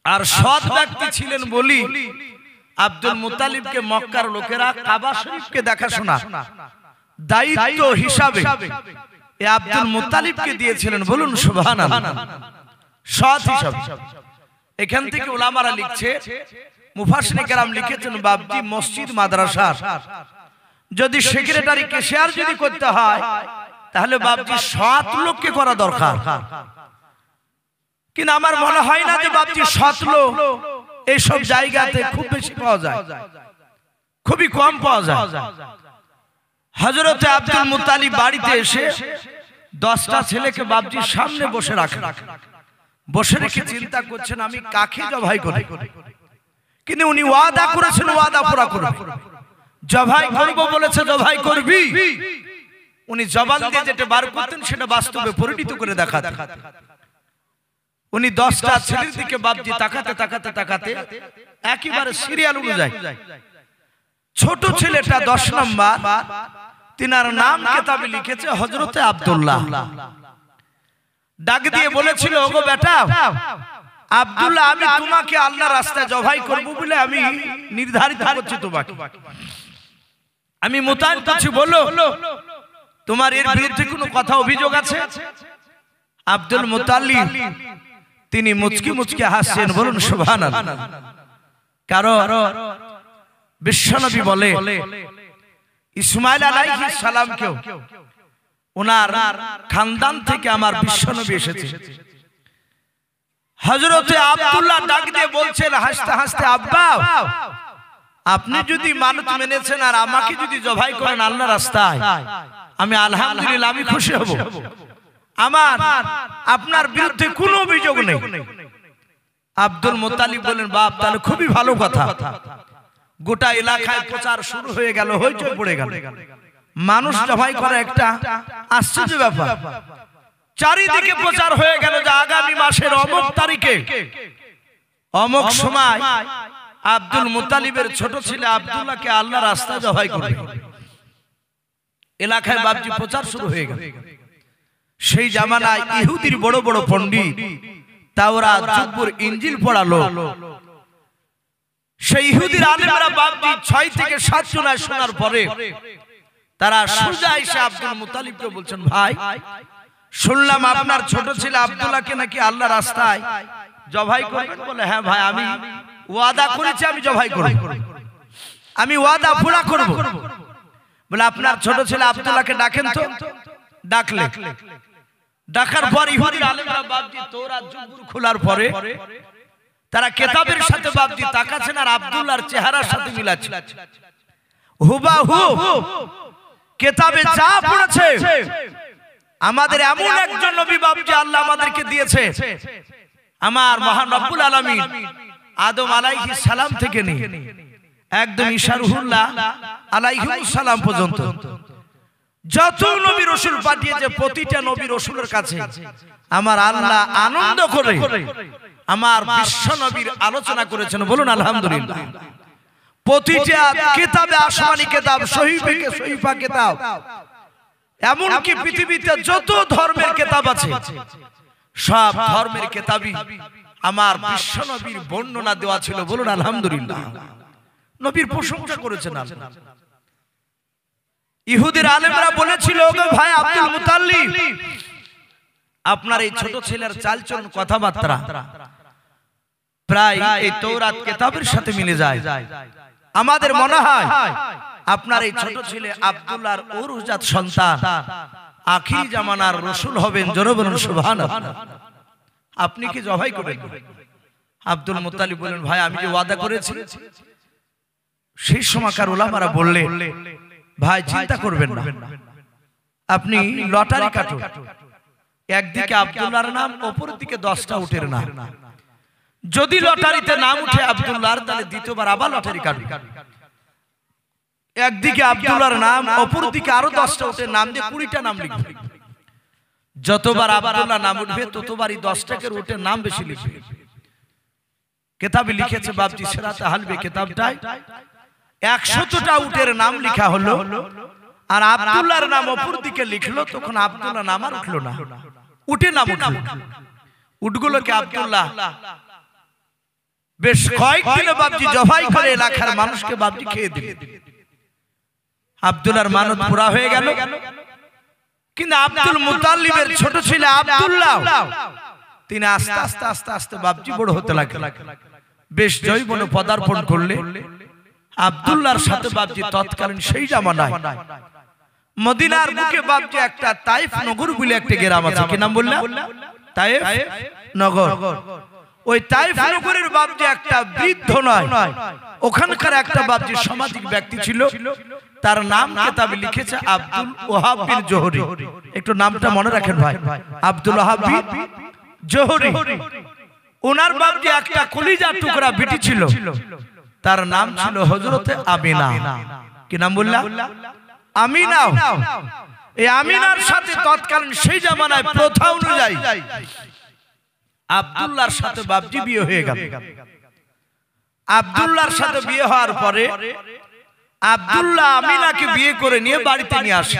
আর সৎ ব্যক্তি ছিলেন বলি আব্দুল মুত্তালিবকে মক্কার লোকেরা কাবা শরীফকে দেখাশোনা দায়িত্ব হিসাবে এই আব্দুল মুত্তালিবকে দিয়েছিলেন। বলুন সুবহানাল্লাহ। সৎ হিসাবে। এখান থেকে উলামারা লিখছে, মুফাসসিরিনে কেরাম লিখেছেন বাপজি মসজিদ মাদ্রাসা যদি সেক্রেটারি কেশিয়ার যদি করতে হয় তাহলে বাপজি 7 লোককে করা দরকার। কিন্তু আমার মনে হয় না যে বাপজি 7 লোক এই সব জায়গাতে খুব বেশি পাওয়া যায়, খুবই কম পাওয়া যায়। হযরতে আব্দুল মুত্তালিব বাড়িতে এসে 10টা ছেলেকে বাপজির সামনে বসে রাখেন। বসে রেখে চিন্তা করছেন আমি কাকে জবাই করি, কিন্তু উনি ওয়াদা করেছেন ওয়াদা পুরা করবে। জবাই করব বলেছে জবাই করবি। উনি জবান দিয়ে যেটা বার করতেন সেটা বাস্তবে পরিণত করে দেখাতেন। উনি 10টা ছেলের দিকে বাপজি তাকাতে তাকাতে তাকাতে একেবারে সিরিয়াল অনুযায়ী ছোট ছেলেটা 10 নম্বর, তিনার নাম কিতাবে লিখেছে হযরতে আব্দুল্লাহ। ডাক দিয়ে বলেছিল ওগো বেটা আব্দুল্লাহ, আমি তোমাকে আল্লাহর রাস্তায় জবাই করব বলে আমি নির্ধারিত করছি। তোমাকে আমি মোতায়েন করছি, বলো তোমার এর বিরুদ্ধে কোনো কথা অভিযোগ আছে? আব্দুল মুত্তালিব তিনি মুচকি মুচকি হাসছেন। বলুন সুবহানাল্লাহ। কারণ বিশ্বনবী বলে ইসমাঈল আলাইহিস সালামকেও ওনার খানদান থেকে আমার বিশ্বনবী এসেছে। হযরতে আব্দুল্লাহ ডাক দিয়ে বলছেন হাসতে হাসতে, আব্বা আপনি যদি মানত মেনেছেন আর আমাকে যদি জবাই করেন আল্লাহর রাস্তায়, আমি আলহামদুলিল্লাহ আমি খুশি হব। আমার আপনার বিরুদ্ধে কোনো অভিযোগ নেই। আব্দুল মুত্তালিব বলেন বাপ তাহলে খুবই ভালো কথা। গোটা এলাকায় প্রচার শুরু হয়ে গেল, হইচই পড়ে গেল। মানুষ জবাই করা একটা আশ্চর্য ব্যাপার। চারিদিকে প্রচার হয়ে গেল যে আগামী মাসের অমুক তারিখে অমুক সময় আব্দুল মুত্তালিবের ছোট ছেলে আব্দুল্লাহকে আল্লাহর রাস্তায় জবাই করবে। এলাকায় বাপজি প্রচার শুরু হয়ে গেল। সেই জামানায় ইহুদির বড় বড় পণ্ডিত তাওরাত, জবুর, ইনজিল পড়ালো। সেই ইহুদির আলেমরা বাপজি 6 থেকে 7 জনায় শোনার পরে তারা সোজা এসে আব্দুল মুত্তালিবকে বলছেন, ভাই শুনলাম আপনার ছোট ছেলে আব্দুল্লাহকে নাকি আল্লাহর রাস্তায় জবাই করবেন। বলে হ্যাঁ ভাই আমি ওয়াদা করেছি আমি জবাই করব, আমি ওয়াদা পুরা করব। বলে আপনার ছোট ছেলে আব্দুল্লাহকে ডাকেন তো। ডাকলে ডাকার পর ইহুদির আলেমরা বাপজি তাওরাত জবুর খোলার পরে তারা কিতাবের সাথে বাপজি তাকাচ্ছেন আর আব্দুল্লাহর চেহারার সাথে মিলাচ্ছেন। হুবাহু কিতাবে যা পড়েছে আমাদের এমন একজন নবী বাপজি আল্লাহ আমাদেরকে দিয়েছে, আমার মহান রব্বুল আলামিন আদম আলাইহিস সালাম থেকে নিয়ে একদম ঈসা রূহুল্লাহ আলাইহিস সালাম পর্যন্ত যত নবী রাসূল পাঠিয়েছে প্রতিটা নবী রাসূলের কাছে আমার আল্লাহ আনন্দ করে আমার বিশ্ব নবীর আলোচনা করেছেন। বলুন আলহামদুলিল্লাহ। প্রতিটা কিতাবে আসমানি কিতাব, সহিফা কিতাব, এমনকি পৃথিবীতে যত ধর্মের কিতাব আছে সব ধর্মের কিতাবই আমার বিশ্ব নবীর বর্ণনা দেওয়া ছিল। বলুন আলহামদুলিল্লাহ। নবীর প্রশংসা করেছেন। ইহুদির আলেমরা বলেছিল, ওগো ভাই আব্দুল মুতাল্লিব, আপনার এই ছোট ছেলের চালচলন কথাবার্তা প্রায় এই তৌরাত কিতাবের সাথে মিলে যায়। আমাদের মনে হয় আপনার এই ছোট ছেলে আব্দুল্লাহর ওরুজাত সন্তান, আখির জামানার রাসূল হবেন। জোরে বলুন সুবহানাল্লাহ। আপনি কি জবাই করবেন? আব্দুল মুত্তালিব বলেন, ভাই আমি যে ওয়াদা করেছি। সেই সময়কার উলামারা বললেন, ভাই চিন্তা করবেন না, আপনি লটারি কাটুন। একদিকে আব্দুল্লাহর নাম, অপর দিকে 10টা উটের নাম। যদি লটারিতে নাম উঠে আব্দুল্লাহর, তাহলে দ্বিতীয়বার আবার লটারি কাটুন। একদিকে আব্দুল্লাহর নাম, অপর দিকে আরো 10টা উটের নাম দিয়ে 20টা নাম লিখবে। যতবার আব্দুল্লাহ নাম উঠবে ততবারই 10টাকের উটের নাম বেশি লিখবে। কিতাবে লিখেছে বাবজি সিরাতে হালবে কিতাবটায় 100টা উটের নাম লেখা হলো, আর আব্দুল্লাহর নাম অপর দিকে লিখলো, তখন আব্দুল্লাহ নাম আর উঠলো না, উটের নাম উঠলো। উটগুলোকে আব্দুল্লাহ বেশ কয়েকদিন বাবজি জবাই করে এলাকার মানুষকে বাবজি খেয়ে দিল। আব্দুল্লাহর মানত পুরা হয়ে গেল। কিন্তু আব্দুল মুতাল্লিবের ছোট ছেলে আব্দুল্লাহ, তিনি আস্তে আস্তে আস্তে আস্তে বাবজি বড় হতে লাগলেন। বেশ জৈবনে পদার্পণ করলে আব্দুল্লাহর সাথে বাবজি তৎকালীন সেই জামানায় মদিনার বুকে বাবজি একটা তাইফ নগর বলে একটা গ্রাম আছে। কি নাম বললাম? তাইফ নগর। ওই তাইফ নগরের বাবজি একটা বৃদ্ধ নয়, ওখানকার একটা বাবজি সামাজিক ব্যক্তি ছিল। তার নাম কিতাবে লিখেছে আব্দুল ওহাব বিন জোহরি। একটু নামটা মনে রাখেন ভাই, আব্দুল ওহাব বিন জোহরি। ওনার বাবজি একটা কলিজার টুকরা বেটি ছিল, তার নাম ছিল হযরতে আমিনা। কি নাম বললাম? আমিনা। এই আমিনার সাথে তৎকালীন সেই জামানায় প্রথা অনুযায়ী আব্দুল্লাহর সাথে বাবজি বিয়ে হয়ে গেল। আব্দুল্লাহর সাথে বিয়ে হওয়ার পরে আব্দুল্লাহ আমিনাকে বিয়ে করে নিয়ে বাড়িতে নিয়ে আসে।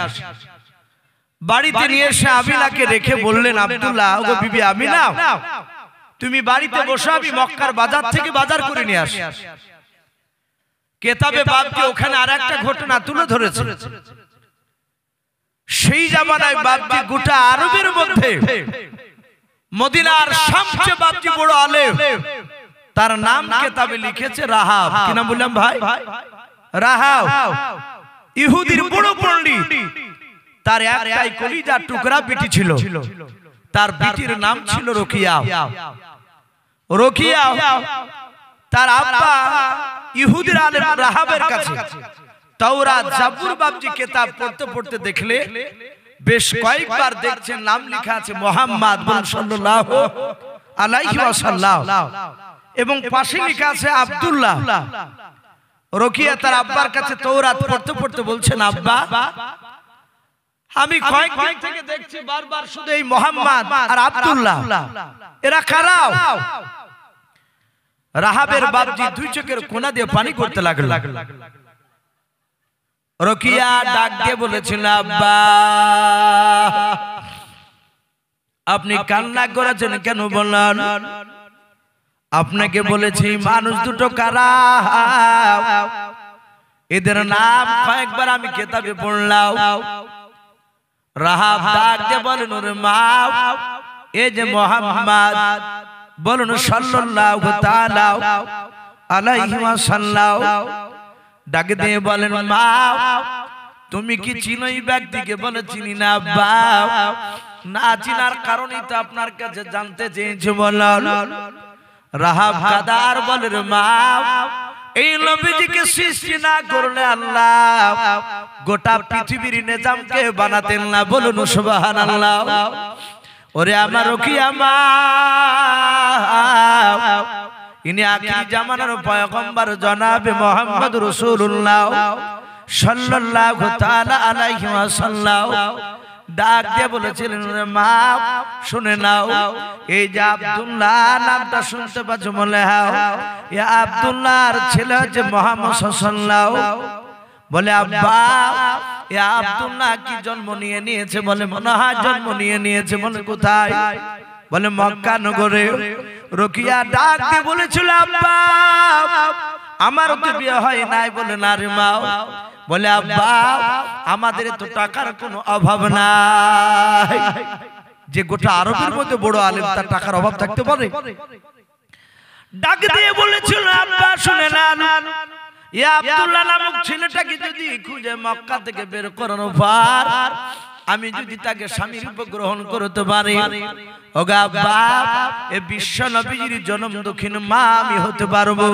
বাড়িতে নিয়ে এসে আমিনাকে রেখে বললেন, আব্দুল্লাহ, ওগো বিবি আমিনা, তুমি বাড়িতে বসো, আমি মক্কার বাজার থেকে বাজার করে নিয়ে আসি। কিতাবে বাবজি ওখানে আরেকটা ঘটনা তুলে ধরেছে। সেই জামানায় বাবজি গোটা আরবের মধ্যে মদিনার সবচেয়ে বাবজি বড় আলেম, তার নাম কিতাবে লিখেছে রাহাব। কি নাম বললাম ভাই? রাহাব। ইহুদির বড় পণ্ডিত। তার একটাই কলিজার টুকরা বেটি ছিল, তার বেটির নাম ছিল রোকিয়া। রোকিয়া তার আব্বা ইহুদির আলেম রাহাবের কাছে তাওরাত জাবুর বাবজি কিতাব পড়তে পড়তে দেখলে বেশ কয়েকবার দেখছেন নাম লেখা আছে মুহাম্মদ সাল্লাল্লাহু আলাইহি ওয়াসাল্লাম, এবং পাশে লেখা আছে আব্দুল্লাহ। রোকিয়া তার আব্বার কাছে তাওরাত পড়তে পড়তে বলছেন, আব্বা, আমি কয়েকদিন থেকে দেখছি বারবার শুধু এই মুহাম্মদ আর আব্দুল্লাহ, এরা কারা? রাহাবের বাবজি দুই চোখের কোনা দিয়ে পানি করতে লাগলো। রোকিয়া ডাক দিয়ে বলেছিল, আব্বা, আপনি কান্না করেছেন কেন বলেন? আপনাকে বলেছি মানুষ দুটো কারা, এদের নাম কয়েকবার আমি কিতাবে পড়লাম। রাহাব ডাক দিয়ে বলেন, ওরে মা, এই যে মুহাম্মদ বলুন সাল্লাল্লাহু তাআলা আলাইহি ওয়াসাল্লাম। ডাক দিয়ে বলেন, মা, তুমি কি চিনো এই ব্যক্তিকে? বলে, চিনি না আব্বা। না চিনার কারণেই তো আপনার কাছে জানতে চেয়েছি। বলেন। রাহাব কাদার বলেন, মা, এই নবীজিকে সৃষ্টি না করলে আল্লাহ গোটা পৃথিবীর নিজামকে বানাতেন না। বলুন সুবহানাল্লাহ। ওরে আমার রোকিয়া মা, ইনি আখির জামানার পয়গম্বর জনাবে মুহাম্মদ রাসূলুল্লাহ সাল্লাল্লাহু তাআলা আলাইহি ওয়াসাল্লাম। ডাক দিয়ে বলেছিলেন, মা শুনে নাও, এই যে আব্দুল্লাহ নামটা শুনতে পাচ্ছ, বলে হ্যাঁ, এই আব্দুল্লাহর ছেলে হচ্ছে মুহাম্মদ সাল্লাল্লাহু। বলে, আব্বা, এই আব্দুল্লাহ কি জন্ম নিয়ে নিয়েছে? বলে, মনে হয় জন্ম নিয়ে নিয়েছে। বলে, কোথায়? বলে, মক্কা নগরে। রোকিয়া ডাক দিয়ে বলেছিল, আব্বা, আমারও তো বিয়ে হয় নাই। বলে না রে মা। বলে আব্বা আমাদের তো টাকার কোনো অভাব নাই। যে গোটা আরবের মধ্যে বড় আলেম তার টাকার অভাব থাকতে পারে? ডাক দিয়ে বলেছিল আব্বা শুনে নেন, ইয়া আব্দুল্লাহ নামক ছেলেটাকে যদি খুঁজে মক্কা থেকে বের করানোর পর আমি যদি তাকে স্বামী রূপে গ্রহণ করতে পারি, ওগো আব্বা এই বিশ্ব নবীর জন্ম দক্ষিণ মা আমি হতে পারবো।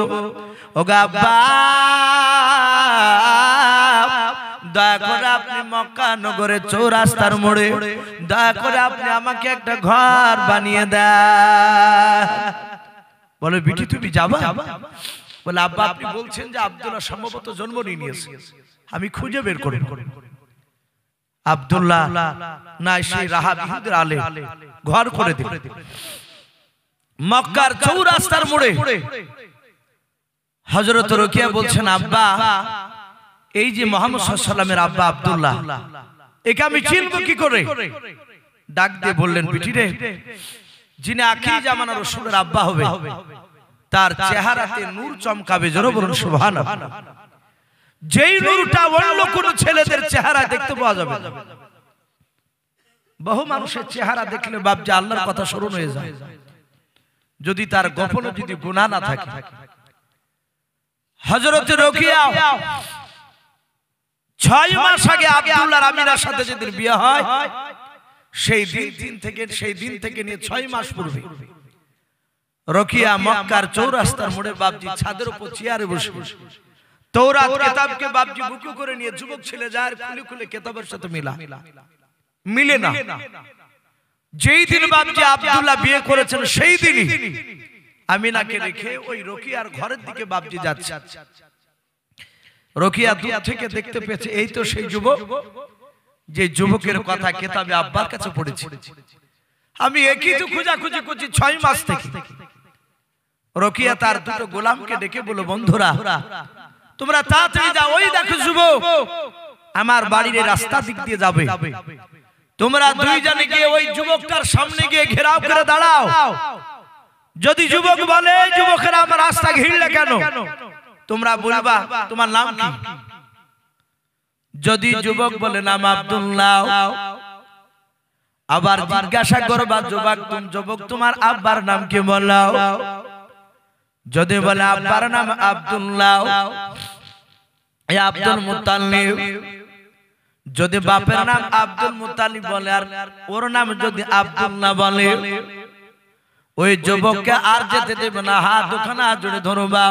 ওগো আব্বা দয়া করে আপনি মক্কা নগরে চৌরাস্তার মোড়ে দয়া করে আপনি আমাকে একটা ঘর বানিয়ে দেন। বলে বিটি তুমি যাবা? বলে আব্বা আপনি বলছেন যে আব্দুল্লাহ সম্ভবত জন্ম নিয়েছে, আমি খুঁজে বের করি। আব্দুল্লাহ না সেই রাহাবিদের আলে ঘর করে দিল মক্কার চৌরাস্তার মোড়ে। হযরত রোকেয়া বলছেন আব্বা এই যে মুহাম্মদ সাল্লাল্লাহু আলাইহি ওয়াসাল্লামের আব্বা আব্দুল্লাহ, একে আমি চিনব কি করে? ডাক দিয়ে বললেন বিটি রে, যিনি আখিরি জামানার রাসূলের আব্বা হবে তার চেহারাতে নূর চমকাবে। জোরে বলুন সুবহানাল্লাহ। যেই নূরটা অন্য কোন ছেলেদের চেহারা দেখতে পাওয়া যাবে। বহু মানুষের চেহারা দেখলে বাপজি আল্লাহর কথা স্মরণ হয়ে যায়, যদি তার গোপনে যদি গুনাহ না থাকে। হযরত রোকেয়া 6 মাস আগে আব্দুল্লাহর আমিনার সাথে যেদিন বিয়ে হয় সেই দিন থেকে নিয়ে 6 মাস পূর্বে রোকেয়া মক্কার চৌরাস্তার মোড়ে বাপজি ছাদের উপর চেয়ারে বসে তৌরাত কিতাবকে বাপজি বুকু করে নিয়ে যুবক ছেলে যায় খুলে খুলে কিতাবের সাথে মিলে না। যেই দিন বাপজি আব্দুল্লাহ বিয়ে করেছেন সেই দিনই আমিনাকে রেখে ওই রোকেয়ার ঘরের দিকে বাপজি যাচ্ছে। রোকেয়া দূর থেকে দেখতে পেয়েছে এই তো সেই যুবক, যে যুবকের কথা কিতাবে আব্বার কাছে পড়েছে। আমি একই তো খোঁজাখুঁজি করছি 6 মাস থেকে। রোকেয়া তার দুটো গোলামকে ডেকে বলল বন্ধুরা তোমরা তাড়াতাড়ি যাও, ওই দেখো যুবক আমার বাড়ির রাস্তা দিক দিয়ে যাবে, তোমরা দুইজনে গিয়ে ওই যুবকটার সামনে গিয়ে ঘেরাও করে দাঁড়াও। যদি যুবক বলে যুবকেরা আমার রাস্তা ঘিরলে কেন, তোমরা বলবা তোমার নাম কি। যদি যুবক বলে নাম আব্দুল্লাহ, আবার জিজ্ঞাসা করবা যুবক তোমার আব্বার নাম কি বলাও। যদি বলে আব্বার নাম আব্দুল্লাহ আব্দুল মুত্তালিব, যদি বাপের নাম আব্দুল মুত্তালিব বলে আর ওর নাম যদি আব্দুল্লাহ বলে, ওই যুবককে আর যেতে দেবে না, হাত ওখানে জুড়ে ধরবা,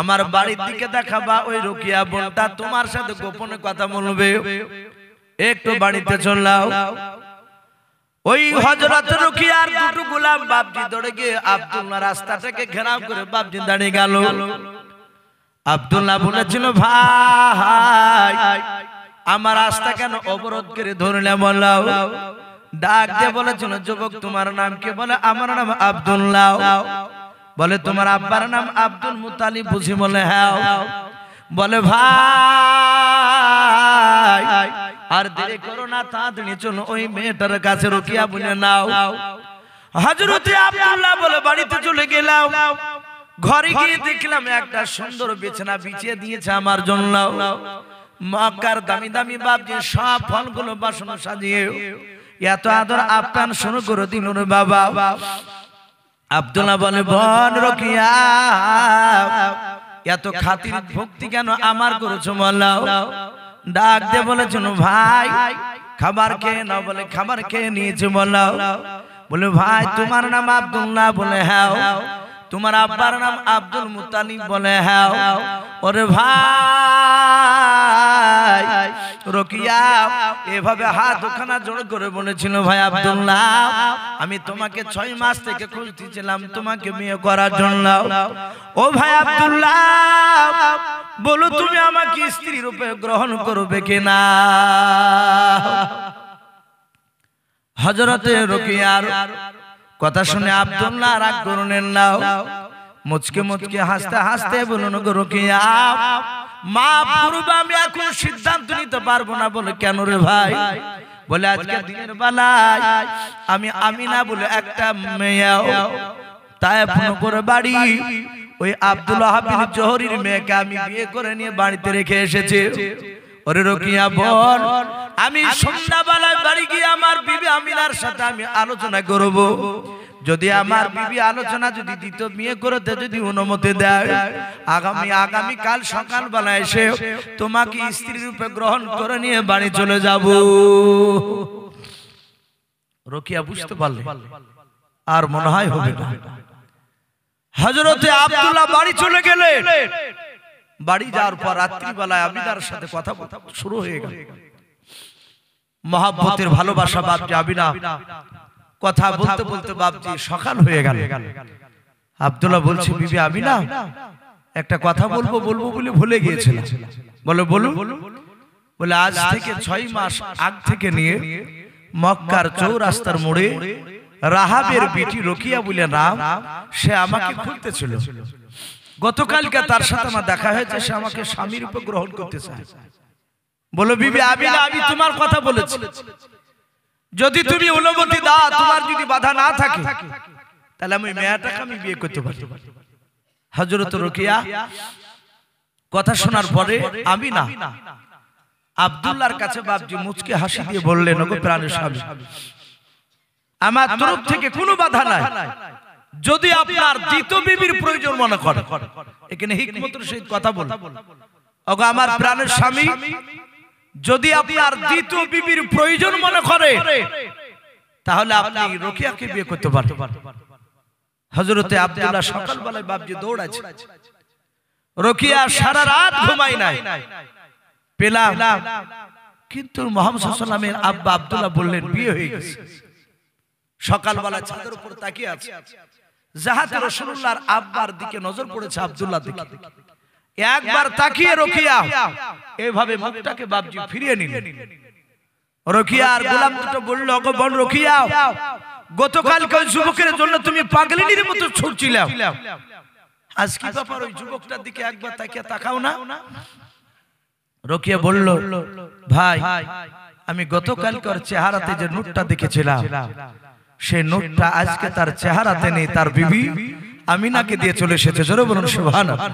আমার বাড়ির দিকে দেখাবা। ওই রোকেয়া বোনটা তোমার সাথে গোপনে কথা বলবে, একটু বাড়িতে চলাও। ওই হযরত রোকেয়ার দুটো গোলাম বাপজি দৌড়ে গিয়ে আব্দুল্লাহ রাস্তাটাকে ঘেরাও করে বাপজি দাঁড়িয়ে গেল। আব্দুল্লাহ বলেছিল ভাই আমার রাস্তা কেন অবরোধ করে ধরলে বলাও। ডাক দিয়ে বলেছিল যুবক তোমার নাম কি? বলে আমার নাম আব্দুল্লাহ। বলে তোমার আব্বার নাম আব্দুল মুত্তালিব বুঝি? বলে হ্যাঁ। বলে ভাই আর দেরি করো না, তাড়াতাড়ি চলো ওই মেয়েটার কাছে। রোকেয়া বলে নাও। হযরত আব্দুল্লাহ বলে বাড়িতে চলে গেলাম। ঘরে গিয়ে দেখলাম একটা সুন্দর বিছানা বিছিয়ে দিয়েছে আমার জন্য। মক্কার দামি দামি বাপজি সব ফলগুলো বাসন সাজিয়ে এত আদর আপ্যায়ন শুরু করে দিল রে বাবা। আব্দুল্লাহ বলে বোন রোকেয়া এত খাতির ভক্তি কেন আমার করেছো বলাও। ডাক দিয়ে বলেছিল ভাই খাবার খেয়ে নাও। বলে খাবার খেয়ে নিয়েছে বলাও। বলে ভাই তোমার নাম আব্দুল্লাহ? বলে হ্যাঁ। তোমার আব্বার নাম আব্দুল মুত্তালিব? বলে হ্যাঁ। ওরে ভাই রোকেয়া এভাবে হাত ওখানা জোড় করে বলেছিল ভাই আব্দুল্লাহ আমি তোমাকে 6 মাস থেকে খুঁজতেছিলাম তোমাকে বিয়ে করার জন্য। ও ভাই আব্দুল্লাহ বলো তুমি আমাকে স্ত্রী রূপে গ্রহণ করবে কিনা? হযরতে রোকেয়ার কথা শুনে আব্দুল্লাহ রাগ করলেন না, মুচকে মুচকে হাসতে হাসতে বলুন গো রোকেয়া মা পূর্বে আমি এখন সিদ্ধান্ত নিতে পারবো না। বলে কেন রে ভাই? বলে আজকে দিনের বেলায় আমি আমিনা বলে একটা মেয়ে তাই ফোন করে বাড়ি ওই আব্দুল ওয়াহাব বিন জোহরীর মেয়েকে আমি বিয়ে করে নিয়ে বাড়িতে রেখে এসেছি। ওরে রোকিয়া বল, আমি সন্ধ্যাবেলায় বাড়ি গিয়ে আমার বিবি আমিনার সাথে আমি আলোচনা করব। যদি আমার বিবি আলোচনা যদি দ্বিতীয় বিয়ে করতে যদি অনুমতি দেয়, আগামী কাল সকালবেলা এসে তোমাকে স্ত্রী রূপে গ্রহণ করে নিয়ে বাড়ি চলে যাব। রোকিয়া বুঝতে পারলে আর মনে হয় হবে না। হযরতে আব্দুল্লাহ বাড়ি চলে গেলেন। বাড়ি যাওয়ার পর রাত্রিবেলায় আমিনার সাথে কথা শুরু হয়ে গেল। মহব্বতের ভালোবাসা বাপজি আমিনা কথা বলতে বলতে বাপজি সকাল হয়ে গেল। আব্দুল্লাহ বলছে, বিবি আমিনা একটা কথা বলবো বলে ভুলে গিয়েছিলাম। বলো। বলে আজ থেকে 6 মাস আগ থেকে নিয়ে মক্কার চৌরাস্তার মোড়ে রাহাবের বিটি রোকিয়া বলে নাম, সে আমাকে খুঁজতেছিল। গতকালকে তার সাথে আমার দেখা হয়েছে, সে আমাকে স্বামীর রূপে গ্রহণ করতে চায়। বলো বিবি আমিনা, আমি তোমার কথা বলেছি, যদি তুমি অনুমতি দাও, তোমার যদি বাধা না থাকে, তাহলে আমি মেয়েটাকে আমি বিয়ে করতে পারি। হযরত রোকিয়া কথা শোনার পরে আমিনা আব্দুল্লাহর কাছে বাপজি মুচকে হাসি দিয়ে বললেন, ওগো প্রাণের স্বামী, আমার তরফ থেকে কোনো বাধা নাই। যদি আপনার দ্বিতীয় বিবির প্রয়োজন মনে করেন, এখানে হিকমতের সহিত কথা বল, ওগো আমার প্রাণের স্বামী, যদি আপনার দ্বিতীয় বিবির প্রয়োজন মনে করে, তাহলে আপনি রোকিয়াকে বিয়ে করতে পারেন। হযরতে আব্দুল্লাহ সকালবেলায় বাপজি দৌড়াচ্ছে। রোকিয়া সারা রাত ঘুমায় নাই, পেলাম, কিন্তু মুহাম্মদ সাল্লাল্লাহু আলাইহি ওয়াসাল্লামের আব্বা আব্দুল্লাহ বললেন বিয়ে হয়ে গেছে। সকালবেলা ছাদের উপর তাকিয়ে আছে, জাহাতে রাসূলুল্লাহর আব্বার দিকে নজর পড়েছে আব্দুল্লাহ দিকে। একবার তাকিয়ে রোকিয়া এইভাবে মুখটাকে বাপজি ফিরিয়ে নিলেন। রোকিয়া আর গোলাম দুটো বলল, ওগো বোন রোকিয়া, গতকাল ওই যুবকের জন্য তুমি পাগলিনীর মতো ছুটছিলে, আজ কি ব্যাপার? ওই যুবকটার দিকে একবার তাকিয়ে তাকাও না। রোকিয়া বলল, ভাই, আমি গতকালকার চেহারাতে যে নূরটা দেখেছিলাম, সেই নূরটা আজকে তার চেহারাতে নেই, তার বিবি আমিনাকে দিয়ে চলে এসেছে। জোরে বলুন সুবহানাল্লাহ।